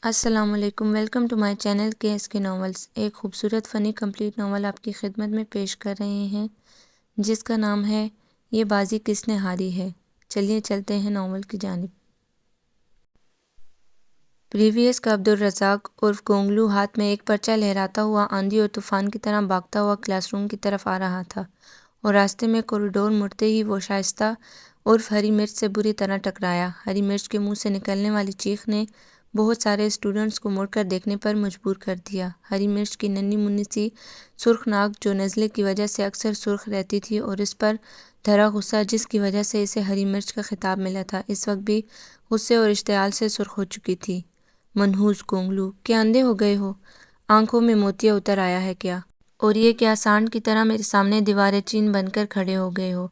السلام علیکم، welcome to my channel کے ناولز۔ ایک خوبصورت فنی کمپلیٹ ناول آپ کی خدمت میں پیش کر رہے ہیں جس کا نام ہے یہ بازی کس نے ہاری ہے۔ چلیے چلتے ہیں ناول کی جانب۔ پریویس کا عبدالرزاق عرف گونگلو ہاتھ میں ایک پرچہ لہراتا ہوا آندھی اور طوفان کی طرح بھاگتا ہوا کلاس روم کی طرف آ رہا تھا، اور راستے میں کوریڈور مڑتے ہی وہ شائستہ عرف ہری مرچ سے بری طرح ٹکرایا۔ ہری مرچ کے منہ سے نکلنے والی چیخ نے بہت سارے اسٹوڈنٹس کو مڑ کر دیکھنے پر مجبور کر دیا۔ ہری مرچ کی ننھی منھی سی سرخ ناک جو نزلے کی وجہ سے اکثر سرخ رہتی تھی، اور اس پر دھرا غصہ جس کی وجہ سے اسے ہری مرچ کا خطاب ملا تھا، اس وقت بھی غصے اور اشتعال سے سرخ ہو چکی تھی۔ منحوس گونگلو، کیا اندھے ہو گئے ہو؟ آنکھوں میں موتیا اتر آیا ہے کیا؟ اور یہ کیا سانڈ کی طرح میرے سامنے دیوارِ چین بن کر کھڑے ہو گئے ہو؟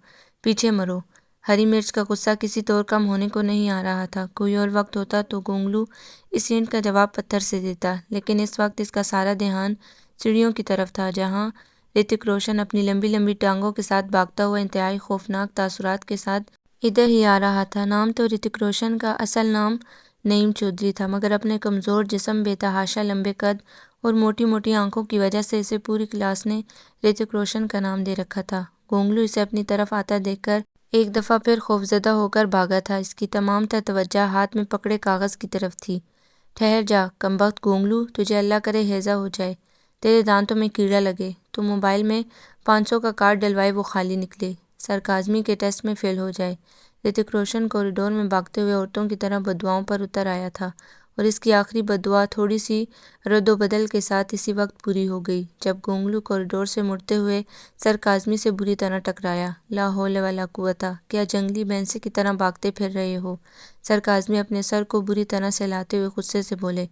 پیچھے مرو۔ ہری مرچ کا غصہ کسی طور کم ہونے کو نہیں آ رہا تھا۔ کوئی اور وقت ہوتا تو گونگلو اس اینٹ کا جواب پتھر سے دیتا، لیکن اس وقت اس کا سارا دھیان سیڑھیوں کی طرف تھا جہاں رتک روشن اپنی لمبی لمبی ٹانگوں کے ساتھ بھاگتا ہوا انتہائی خوفناک تاثرات کے ساتھ ادھر ہی آ رہا تھا۔ نام تو رتک روشن کا اصل نام نعیم چودھری تھا، مگر اپنے کمزور جسم، بے تحاشا لمبے قد اور موٹی موٹی آنکھوں کی وجہ سے اسے پوری کلاس نے رتک روشن کا نام دے رکھا تھا۔ گونگلو اسے اپنی طرف آتا دیکھ کر ایک دفعہ پھر خوفزدہ ہو کر بھاگا تھا۔ اس کی تمام تر توجہ ہاتھ میں پکڑے کاغذ کی طرف تھی۔ ٹھہر جا کمبخت گونگلو، تجھے اللہ کرے ہیضہ ہو جائے، تیرے دانتوں میں کیڑا لگے، تو موبائل میں 500 کا کارڈ ڈلوائے وہ خالی نکلے، سرکازمی کے ٹیسٹ میں فیل ہو جائے۔ رتک روشن کوریڈور میں بھاگتے ہوئے عورتوں کی طرح بددعاؤں پر اتر آیا تھا، اور اس کی آخری بددعا تھوڑی سی رد و بدل کے ساتھ اسی وقت پوری ہو گئی جب گونگلو کوریڈور سے مڑتے ہوئے سرکازمی سے بری طرح ٹکرایا۔ لا حول ولا قوت، کیا جنگلی بھینسے کی طرح بھاگتے پھر رہے ہو؟ سرکازمی اپنے سر کو بری طرح سے ہلاتے ہوئے غصے سے بولے۔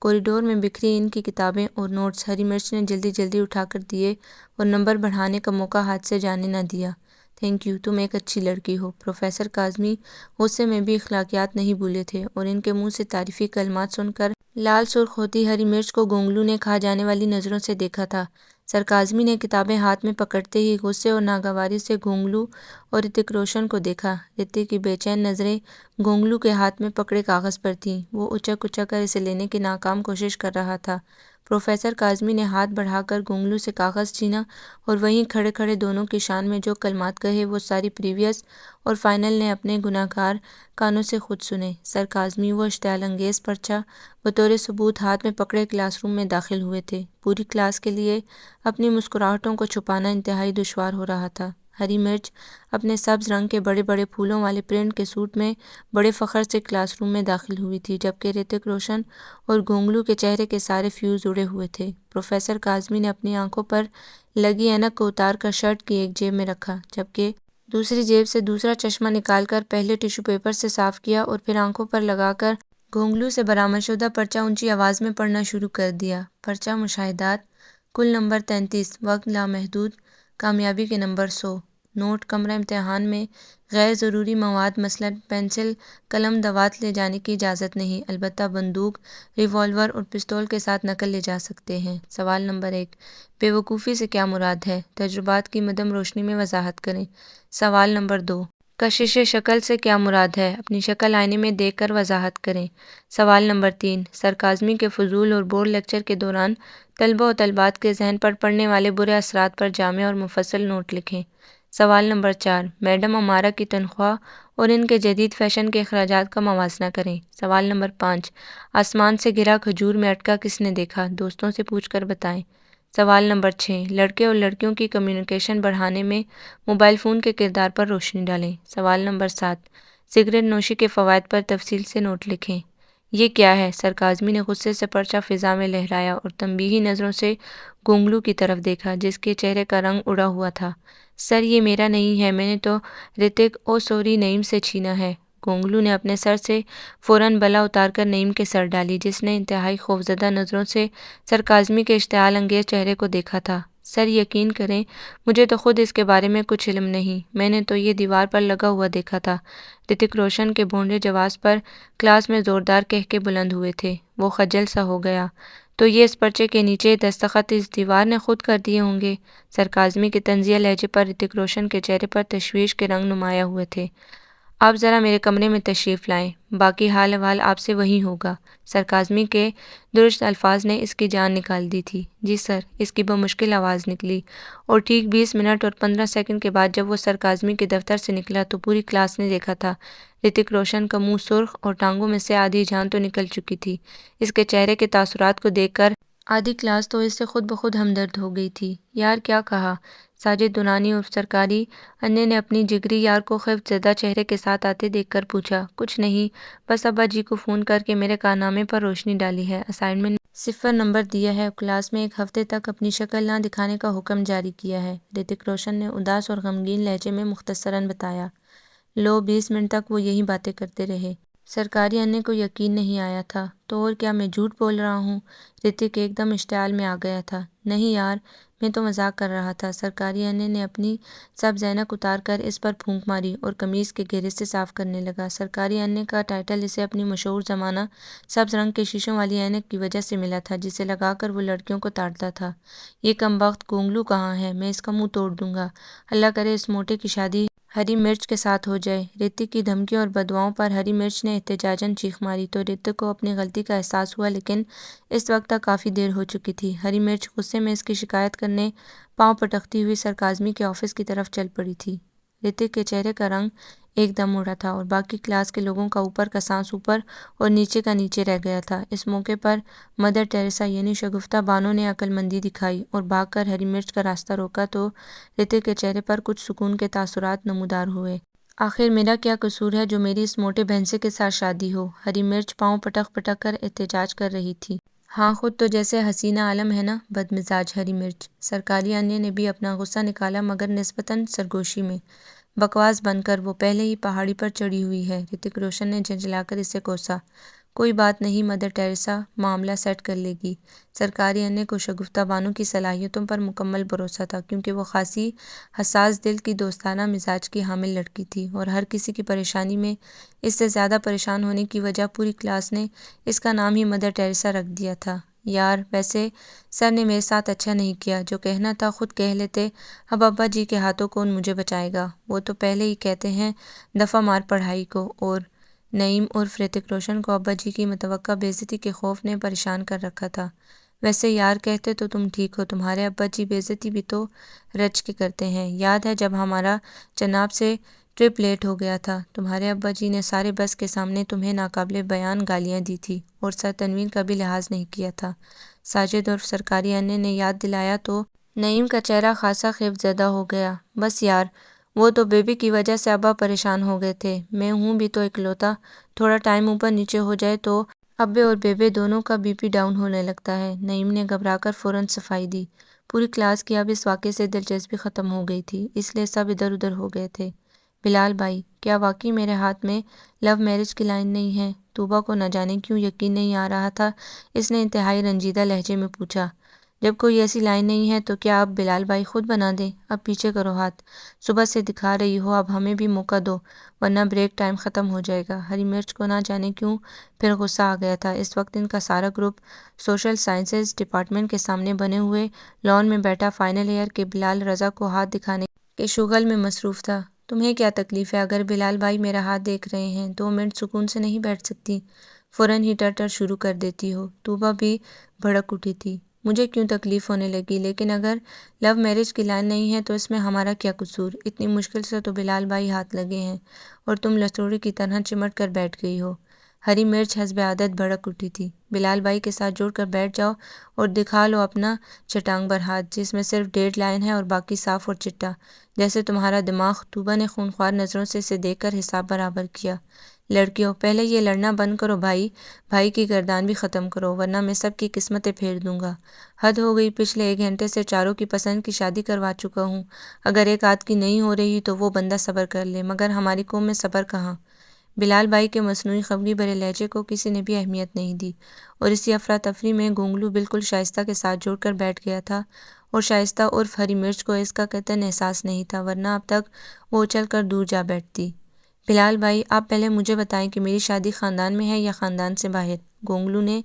کوریڈور میں بکھری ان کی کتابیں اور نوٹس ہری مرچ نے جلدی جلدی اٹھا کر دیے اور نمبر بڑھانے کا موقع ہاتھ سے جانے نہ دیا۔ تھینک یو، تم ایک اچھی لڑکی ہو۔ پروفیسر کاظمی غصے میں بھی اخلاقیات نہیں بھولے تھے، اور ان کے منہ سے تعریفی کلمات سن کر لال سرخ ہوتی ہری مرچ کو گونگلو نے کھا جانے والی نظروں سے دیکھا تھا۔ سرکازمی نے کتابیں ہاتھ میں پکڑتے ہی غصے اور ناگواری سے گونگلو اور رتک روشن کو دیکھا۔ رتک کی بے چین نظریں گونگلو کے ہاتھ میں پکڑے کاغذ پر تھیں۔ وہ اچک اچک کر اسے لینے کی ناکام کوشش کر رہا تھا۔ پروفیسر کاظمی نے ہاتھ بڑھا کر گونگلو سے کاغذ چھینا، اور وہیں کھڑے کھڑے دونوں کی شان میں جو کلمات کہے وہ ساری پریویس اور فائنل نے اپنے گناہگار کانوں سے خود سنے۔ سر کاظمی وہ اشتعال انگیز پرچہ بطور ثبوت ہاتھ میں پکڑے کلاس روم میں داخل ہوئے تھے۔ پوری کلاس کے لیے اپنی مسکراہٹوں کو چھپانا انتہائی دشوار ہو رہا تھا۔ ہری مرچ اپنے سبز رنگ کے بڑے بڑے پھولوں والے پرنٹ کے سوٹ میں بڑے فخر سے کلاس روم میں داخل ہوئی تھی، جبکہ رتک روشن اور گونگلو کے چہرے کے سارے فیوز اڑے ہوئے تھے۔ پروفیسر کاظمی نے اپنی آنکھوں پر لگی اینک کو اتار کر شرٹ کی ایک جیب میں رکھا، جبکہ دوسری جیب سے دوسرا چشمہ نکال کر پہلے ٹیشو پیپر سے صاف کیا اور پھر آنکھوں پر لگا کر گونگلو سے برآمد شدہ پرچہ اونچی آواز میں پڑھنا شروع کر دیا۔ پرچہ مشاہدات: کل نمبر 33، وقت لامحدود، کامیابی کے نمبر 100۔ نوٹ: کمرہ امتحان میں غیر ضروری مواد مثلاً پنسل، قلم، دوات لے جانے کی اجازت نہیں، البتہ بندوق، ریوالور اور پستول کے ساتھ نقل لے جا سکتے ہیں۔ سوال نمبر 1، بے وقوفی سے کیا مراد ہے؟ تجربات کی مدھم روشنی میں وضاحت کریں۔ سوال نمبر 2، کشش شکل سے کیا مراد ہے؟ اپنی شکل آئینے میں دیکھ کر وضاحت کریں۔ سوال نمبر 3، سر کاظمی کے فضول اور بور لیکچر کے دوران طلبہ و طالبات کے ذہن پر پڑنے والے برے اثرات پر جامع اور مفصل نوٹ لکھیں۔ سوال نمبر 4، میڈم امارہ کی تنخواہ اور ان کے جدید فیشن کے اخراجات کا موازنہ کریں۔ سوال نمبر 5، آسمان سے گرا کھجور میں اٹکا کس نے دیکھا؟ دوستوں سے پوچھ کر بتائیں۔ سوال نمبر 6، لڑکے اور لڑکیوں کی کمیونیکیشن بڑھانے میں موبائل فون کے کردار پر روشنی ڈالیں۔ سوال نمبر 7، سگریٹ نوشی کے فوائد پر تفصیل سے نوٹ لکھیں۔ یہ کیا ہے؟ سر کاظمی نے غصے سے پرچہ فضا میں لہرایا اور تنبیہی نظروں سے گونگلو کی طرف دیکھا جس کے چہرے کا رنگ اڑا ہوا تھا۔ سر یہ میرا نہیں ہے، میں نے تو رتک سوری نعیم سے چھینا ہے۔ گونگلو نے اپنے سر سے فوراً بلا اتار کر نعیم کے سر ڈالی، جس نے انتہائی خوفزدہ نظروں سے سر کاظمی کے اشتعال انگیز چہرے کو دیکھا تھا۔ سر یقین کریں، مجھے تو خود اس کے بارے میں کچھ علم نہیں، میں نے تو یہ دیوار پر لگا ہوا دیکھا تھا۔ رتک روشن کے بھونڈے جواز پر کلاس میں زوردار کہکے بلند ہوئے تھے۔ وہ خجل سا ہو گیا۔ تو یہ اس پرچے کے نیچے دستخط اس دیوار نے خود کر دیے ہوں گے؟ سر کاظمی کے طنزیہ لہجے پر رتک روشن کے چہرے پر تشویش کے رنگ نمایاں ہوئے تھے۔ آپ ذرا میرے کمرے میں تشریف لائیں، باقی حال احوال آپ سے وہی ہوگا۔ سرکازمی کے درست الفاظ نے اس کی جان نکال دی تھی۔ جی سر، اس کی بمشکل آواز نکلی، اور ٹھیک 20 منٹ اور 15 سیکنڈ کے بعد جب وہ سرکازمی کے دفتر سے نکلا تو پوری کلاس نے دیکھا تھا رتک روشن کا منہ سرخ اور ٹانگوں میں سے آدھی جان تو نکل چکی تھی۔ اس کے چہرے کے تاثرات کو دیکھ کر آدھی کلاس تو اس سے خود بخود ہمدرد ہو گئی تھی۔ یار کیا کہا؟ ساجد دونانی عرف سرکاری اننے نے اپنی جگری یار کو خفت زدہ چہرے کے ساتھ آتے دیکھ کر پوچھا۔ کچھ نہیں، بس ابا جی کو فون کر کے میرے کارنامے پر روشنی ڈالی ہے، اسائنمنٹ 0 نمبر دیا ہے اور کلاس میں 1 ہفتے تک اپنی شکل نہ دکھانے کا حکم جاری کیا ہے، رتک روشن نے اداس اور غمگین لہجے میں مختصراً بتایا۔ لو 20 منٹ تک وہ یہی باتیں کرتے رہے۔ سرکاری انے کو یقین نہیں آیا تھا۔ تو اور کیا میں جھوٹ بول رہا ہوں؟ رتک ایک دم اشتعال میں آ گیا تھا۔ نہیں یار، میں تو مذاق کر رہا تھا۔ سرکاری انے نے اپنی سبز اینک اتار کر اس پر پھونک ماری اور قمیض کے گھیرے سے صاف کرنے لگا۔ سرکاری انے کا ٹائٹل اسے اپنی مشہور زمانہ سبز رنگ کے شیشوں والی اینک کی وجہ سے ملا تھا جسے لگا کر وہ لڑکیوں کو تاڑتا تھا۔ یہ کمبخت گونگلو کہاں ہے؟ میں اس کا منہ توڑ دوں گا۔ اللہ کرے اس موٹے کی شادی ہری مرچ کے ساتھ ہو جائے۔ رتک کی دھمکیوں اور بددعاؤں پر ہری مرچ نے احتجاجاً چیخ ماری تو رتک کو اپنی غلطی کا احساس ہوا، لیکن اس وقت تک کافی دیر ہو چکی تھی۔ ہری مرچ غصے میں اس کی شکایت کرنے پاؤں پٹکتی ہوئی سرکازمی کے آفس کی طرف چل پڑی تھی۔ رتک کے چہرے کا رنگ ایک دم اڑا تھا اور باقی کلاس کے لوگوں کا اوپر کا سانس اوپر اور نیچے کا نیچے رہ گیا تھا۔ اس موقع پر مدر ٹیریسا یعنی شگفتہ بانو نے عقل مندی دکھائی اور بھاگ کر ہری مرچ کا راستہ روکا تو رتک کے چہرے پر کچھ سکون کے تاثرات نمودار ہوئے۔ آخر میرا کیا قصور ہے جو میری اس موٹے بھینسے کے ساتھ شادی ہو؟ ہری مرچ پاؤں پٹک پٹک کر احتجاج کر رہی تھی۔ ہاں، خود تو جیسے حسینہ عالم ہے نا، بدمزاج ہری مرچ۔ سرکاری انے نے بھی اپنا غصہ نکالا مگر نسبتاً سرگوشی میں۔ بکواس بند کر، وہ پہلے ہی پہاڑی پر چڑھی ہوئی ہے۔ رتک روشن نے جھنجھلا کر اسے کوسا۔ کوئی بات نہیں مدر ٹیریسا، معاملہ سیٹ کر لے گی۔ سرکاری انے کو شگفتہ بانو کی صلاحیتوں پر مکمل بھروسہ تھا کیونکہ وہ خاصی حساس دل کی دوستانہ مزاج کی حامل لڑکی تھی اور ہر کسی کی پریشانی میں اس سے زیادہ پریشان ہونے کی وجہ پوری کلاس نے اس کا نام ہی مدر ٹیریسا رکھ دیا تھا۔ یار ویسے سر نے میرے ساتھ اچھا نہیں کیا، جو کہنا تھا خود کہہ لیتے۔ اب ابا جی کے ہاتھوں کون مجھے بچائے گا؟ وہ تو پہلے ہی کہتے ہیں دفعہ مار پڑھائی کو۔ اور نعیم عرف رتک روشن کو ابا جی کی متوقع بے عزتی کے خوف نے پریشان کر رکھا تھا۔ ویسے یار کہتے تو تم ٹھیک ہو، تمہارے ابا جی بے عزتی بھی تو رچ کے کرتے ہیں۔ یاد ہے جب ہمارا جناب سے ٹرپ لیٹ ہو گیا تھا، تمہارے ابا جی نے سارے بس کے سامنے تمہیں ناقابل بیان گالیاں دی تھی اور سر تنوین کا بھی لحاظ نہیں کیا تھا۔ ساجد عرف سرکاری انے نے یاد دلایا تو نعیم کا چہرہ خاصا خفت زدہ ہو گیا۔ بس یار، وہ تو بیبی کی وجہ سے ابا پریشان ہو گئے تھے، میں ہوں بھی تو اکلوتا، تھوڑا ٹائم اوپر نیچے ہو جائے تو ابے اور بیبے دونوں کا بی پی ڈاؤن ہونے لگتا ہے۔ نعیم نے گھبرا کر فوراً صفائی دی۔ پوری کلاس کی اب اس واقعے سے دلچسپی ختم ہو گئی تھی، اس لیے سب ادھر ادھر ہو گئے تھے۔ بلال بھائی، کیا واقعی میرے ہاتھ میں لو میرج کی لائن نہیں ہے؟ طوبیٰ کو نہ جانے کیوں یقین نہیں آ رہا تھا، اس نے انتہائی رنجیدہ لہجے میں پوچھا۔ جب کوئی ایسی لائن نہیں ہے تو کیا اب بلال بھائی خود بنا دیں؟ اب پیچھے کرو ہاتھ، صبح سے دکھا رہی ہو، اب ہمیں بھی موقع دو ورنہ بریک ٹائم ختم ہو جائے گا۔ ہری مرچ کو نہ جانے کیوں پھر غصہ آ گیا تھا۔ اس وقت ان کا سارا گروپ سوشل سائنسز ڈپارٹمنٹ کے سامنے بنے ہوئے لان میں بیٹھا فائنل ایئر کے بلال رضا کو ہاتھ دکھانے کے شغل میں مصروف تھا۔ تمہیں کیا تکلیف ہے؟ اگر بلال بھائی میرا ہاتھ دیکھ رہے ہیں 2 منٹ سکون سے نہیں بیٹھ سکتی؟ فوراً ہی ٹر شروع کر دیتی ہو۔ طوبیٰ بھی بھڑک اٹھی تھی۔ مجھے کیوں تکلیف ہونے لگی؟ لیکن اگر لو میرج کی لائن نہیں ہے تو اس میں ہمارا کیا قصور؟ اتنی مشکل سے تو بلال بھائی ہاتھ لگے ہیں اور تم لسوڑی کی طرح چمٹ کر بیٹھ گئی ہو۔ ہری مرچ حسب عادت بھڑک اٹھی تھی۔ بلال بھائی کے ساتھ جوڑ کر بیٹھ جاؤ اور دکھا لو اپنا چٹانگ بھر ہاتھ جس میں صرف 1.5 لائن ہے اور باقی صاف اور چٹا جیسے تمہارا دماغ۔ طوبیٰ نے خونخوار نظروں سے اسے دیکھ کر حساب برابر کیا۔ لڑکیوں، پہلے یہ لڑنا بند کرو، بھائی کی گردان بھی ختم کرو ورنہ میں سب کی قسمتیں پھیر دوں گا۔ حد ہو گئی، پچھلے 1 گھنٹے سے چاروں کی پسند کی شادی کروا چکا ہوں، اگر ایک آدھ کی نہیں ہو رہی تو وہ بندہ صبر کر لے، مگر ہماری قوم میں صبر کہاں۔ بلال بھائی کے مصنوعی خفگی بھرے لہجے کو کسی نے بھی اہمیت نہیں دی اور اسی افراتفری میں گونگلو بالکل شائستہ کے ساتھ جڑ کر بیٹھ گیا تھا اور شائستہ عرف ہری مرچ کو اس کا قطعاً احساس نہیں تھا ورنہ اب تک وہ اچل کر دور جا بیٹھتی۔ بلال بھائی، آپ پہلے مجھے بتائیں کہ میری شادی خاندان میں ہے یا خاندان سے باہر؟ گونگلو نے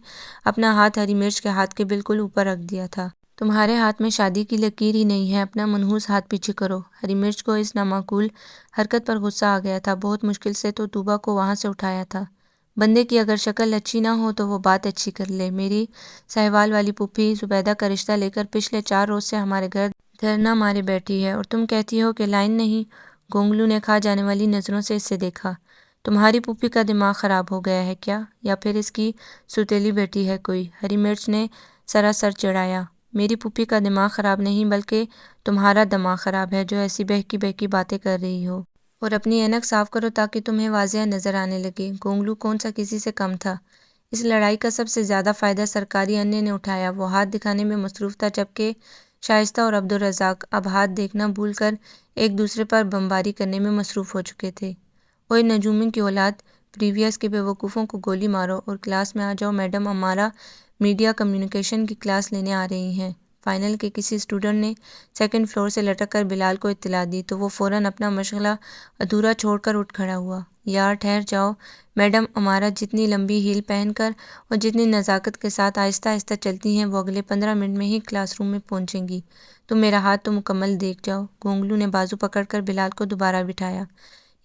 اپنا ہاتھ ہری مرچ کے ہاتھ کے بالکل اوپر رکھ دیا تھا۔ تمہارے ہاتھ میں شادی کی لکیر ہی نہیں ہے، اپنا منحوس ہاتھ پیچھے کرو۔ ہری مرچ کو اس نامعقول حرکت پر غصہ آ گیا تھا۔ بہت مشکل سے تو طوبا کو وہاں سے اٹھایا تھا۔ بندے کی اگر شکل اچھی نہ ہو تو وہ بات اچھی کر لے۔ میری سہوال والی پھوپھی زبیدہ کا رشتہ لے کر پچھلے 4 روز سے ہمارے گھر دھرنا مارے بیٹھی ہے، اور تم کہتی ہو کہ لائن نہیں؟ گونگلو نے کھا جانے والی نظروں سے اسے دیکھا۔ تمہاری پھوپھی کا دماغ خراب ہو گیا ہے کیا؟ یا پھر اس کی سوتیلی بیٹی ہے کوئی؟ ہری مرچ نے سراسر چڑھایا۔ میری پھوپھی کا دماغ خراب نہیں بلکہ تمہارا دماغ خراب ہے جو ایسی بہکی بہکی باتیں کر رہی ہو۔ اور اپنی اینک صاف کرو تاکہ تمہیں واضح نظر آنے لگے۔ گونگلو کون سا کسی سے کم تھا؟ اس لڑائی کا سب سے زیادہ فائدہ سرکاری انیہ نے اٹھایا۔ وہ ہاتھ دکھانے میں مصروف تھا جبکہ شائستہ اور عبدالرزاق اب ہاتھ دیکھنا بھول کر ایک دوسرے پر بمباری کرنے میں مصروف ہو چکے تھے۔ اوئے نجومی کی اولاد، پریویس کے بیوقوفوں کو گولی مارو اور کلاس میں آ جاؤ، میڈم امارا میڈیا کمیونیکیشن کی کلاس لینے آ رہی ہیں۔ فائنل کے کسی اسٹوڈنٹ نے 2nd فلور سے لٹک کر بلال کو اطلاع دی تو وہ فوراً اپنا مشغلہ ادھورا چھوڑ کر اٹھ کھڑا ہوا۔ یار ٹھہر جاؤ، میڈم امارا جتنی لمبی ہیل پہن کر اور جتنی نزاکت کے ساتھ آہستہ آہستہ چلتی ہیں وہ اگلے 15 منٹ میں ہی کلاس روم میں پہنچیں گی۔ تم میرا ہاتھ تو مکمل دیکھ جاؤ۔ گونگلو نے بازو پکڑ کر بلال کو دوبارہ بٹھایا۔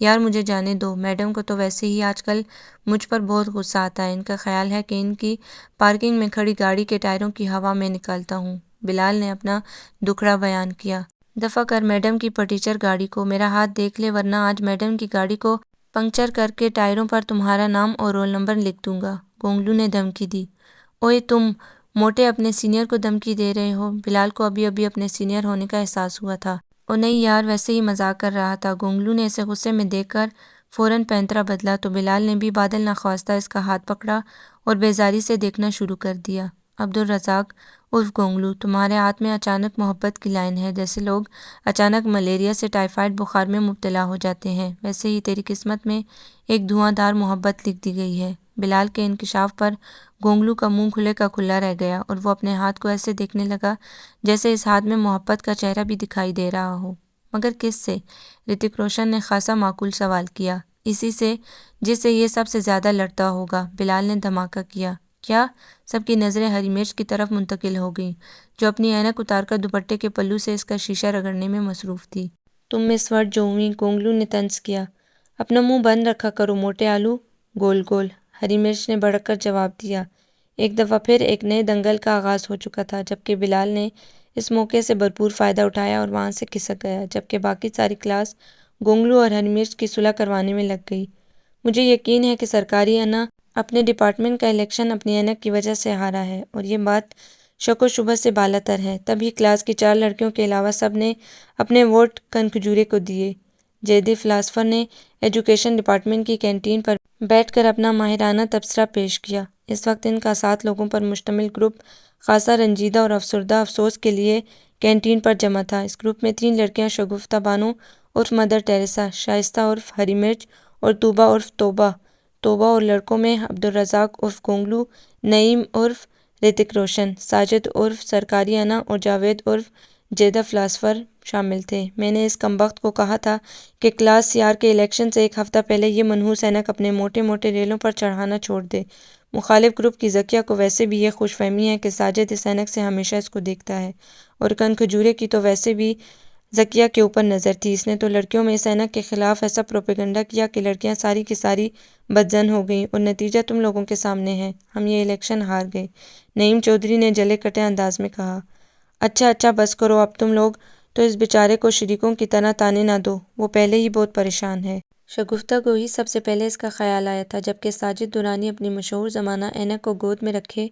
یار مجھے جانے دو، میڈم کو تو ویسے ہی آج کل مجھ پر بہت غصہ آتا ہے۔ ان کا خیال ہے کہ ان کی پارکنگ میں کھڑی گاڑی کے ٹائروں کی ہوا میں نکالتا ہوں۔ بلال نے اپنا دکھڑا بیان کیا۔ دفع کر میڈم کی پرٹیچر گاڑی کو، میرا ہاتھ دیکھ لے ورنہ آج میڈم کی گاڑی کو پنکچر کر کے ٹائروں پر تمہارا نام اور رول نمبر لکھ دوں گا۔ گونگلو نے دھمکی دی۔ اوئے تم موٹے اپنے سینئر کو دھمکی دے رہے ہو؟ بلال کو ابھی ابھی اپنے سینئر ہونے کا احساس ہوا تھا۔ او نہیں یار، ویسے ہی مذاق کر رہا تھا۔ گونگلو نے اسے غصے میں دیکھ کر فوراً پینترا بدلا تو بلال نے بھی بادل نخواستہ اس کا ہاتھ پکڑا اور بیزاری سے دیکھنا شروع کر دیا۔ عبدالرزاق عرف گونگلو، تمہارے ہاتھ میں اچانک محبت کی لائن ہے، جیسے لوگ اچانک ملیریا سے ٹائیفائڈ بخار میں مبتلا ہو جاتے ہیں، ویسے ہی تیری قسمت میں ایک دھواں دار محبت لکھ دی گئی ہے۔ بلال کے انکشاف پر گونگلو کا منہ کھلے کا کھلا رہ گیا اور وہ اپنے ہاتھ کو ایسے دیکھنے لگا جیسے اس ہاتھ میں محبت کا چہرہ بھی دکھائی دے رہا ہو۔ مگر کس سے؟ رتک روشن نے خاصا معقول سوال کیا۔ اسی سے جس سے یہ سب سے زیادہ لڑتا ہوگا، بلال نے دھماکہ کیا۔ کیا؟ سب کی نظریں ہری مرچ کی طرف منتقل ہو گئیں جو اپنی اینک اتار کر دوپٹے کے پلو سے اس کا شیشہ رگڑنے میں مصروف تھی۔ تم مس ورڈ جو ہوئی، گونگلو نے طنز کیا۔ اپنا منہ بند رکھا کرو موٹے آلو گول گول، ہری مرچ نے بھڑک کر جواب دیا۔ ایک دفعہ پھر ایک نئے دنگل کا آغاز ہو چکا تھا جبکہ بلال نے اس موقع سے بھرپور فائدہ اٹھایا اور وہاں سے کھسک گیا، جبکہ باقی ساری کلاس گونگلو اور ہری مرچ کی صلح کروانے میں لگ گئی۔ مجھے یقین ہے کہ سرکاری انا اپنے ڈپارٹمنٹ کا الیکشن اپنی اینک کی وجہ سے ہارا ہے، اور یہ بات شک و شبہ سے بالاتر ہے۔ تبھی کلاس کی 4 لڑکیوں کے علاوہ سب نے اپنے ووٹ کنکھجورے کو دیے۔ جیدی فلاسفر نے ایجوکیشن ڈپارٹمنٹ کی کینٹین پر بیٹھ کر اپنا ماہرانہ تبصرہ پیش کیا۔ اس وقت ان کا 7 لوگوں پر مشتمل گروپ خاصا رنجیدہ اور افسردہ افسوس کے لیے کینٹین پر جمع تھا۔ اس گروپ میں 3 لڑکیاں شگفتہ بانو عرف مدر ٹیریسا، شائستہ عرف ہری مرچ اور طوبا عرف توبہ اور لڑکوں میں عبدالرزاق عرف گونگلو، نعیم عرف رتک روشن، ساجد عرف سرکاری انا اور جاوید عرف جیدہ فلاسفر شامل تھے۔ میں نے اس کمبخت کو کہا تھا کہ کلاس سیار کے الیکشن سے ایک ہفتہ پہلے یہ منحوس اینک اپنے موٹے موٹے ریلوں پر چڑھانا چھوڑ دے۔ مخالف گروپ کی ذکیہ کو ویسے بھی یہ خوش فہمی ہے کہ ساجد اس اینک سے ہمیشہ اس کو دیکھتا ہے، اور کنکھجورے کی تو ویسے بھی ذکیہ کے اوپر نظر تھی۔ اس نے تو لڑکیوں میں اس اینک کے خلاف ایسا پروپیگنڈا کیا کہ لڑکیاں ساری کی ساری بدظن ہو گئیں، اور نتیجہ تم لوگوں کے سامنے ہے، ہم یہ الیکشن ہار گئے۔ نعیم چودھری نے جلے کٹے انداز میں کہا۔ اچھا بس کرو اب تم لوگ تو اس بیچارے کو شریکوں کی طرح تانے نہ دو، وہ پہلے ہی بہت پریشان ہے۔ شگفتہ کو ہی سب سے پہلے اس کا خیال آیا تھا، جبکہ ساجد درانی اپنی مشہور زمانہ اینک کو گود میں رکھے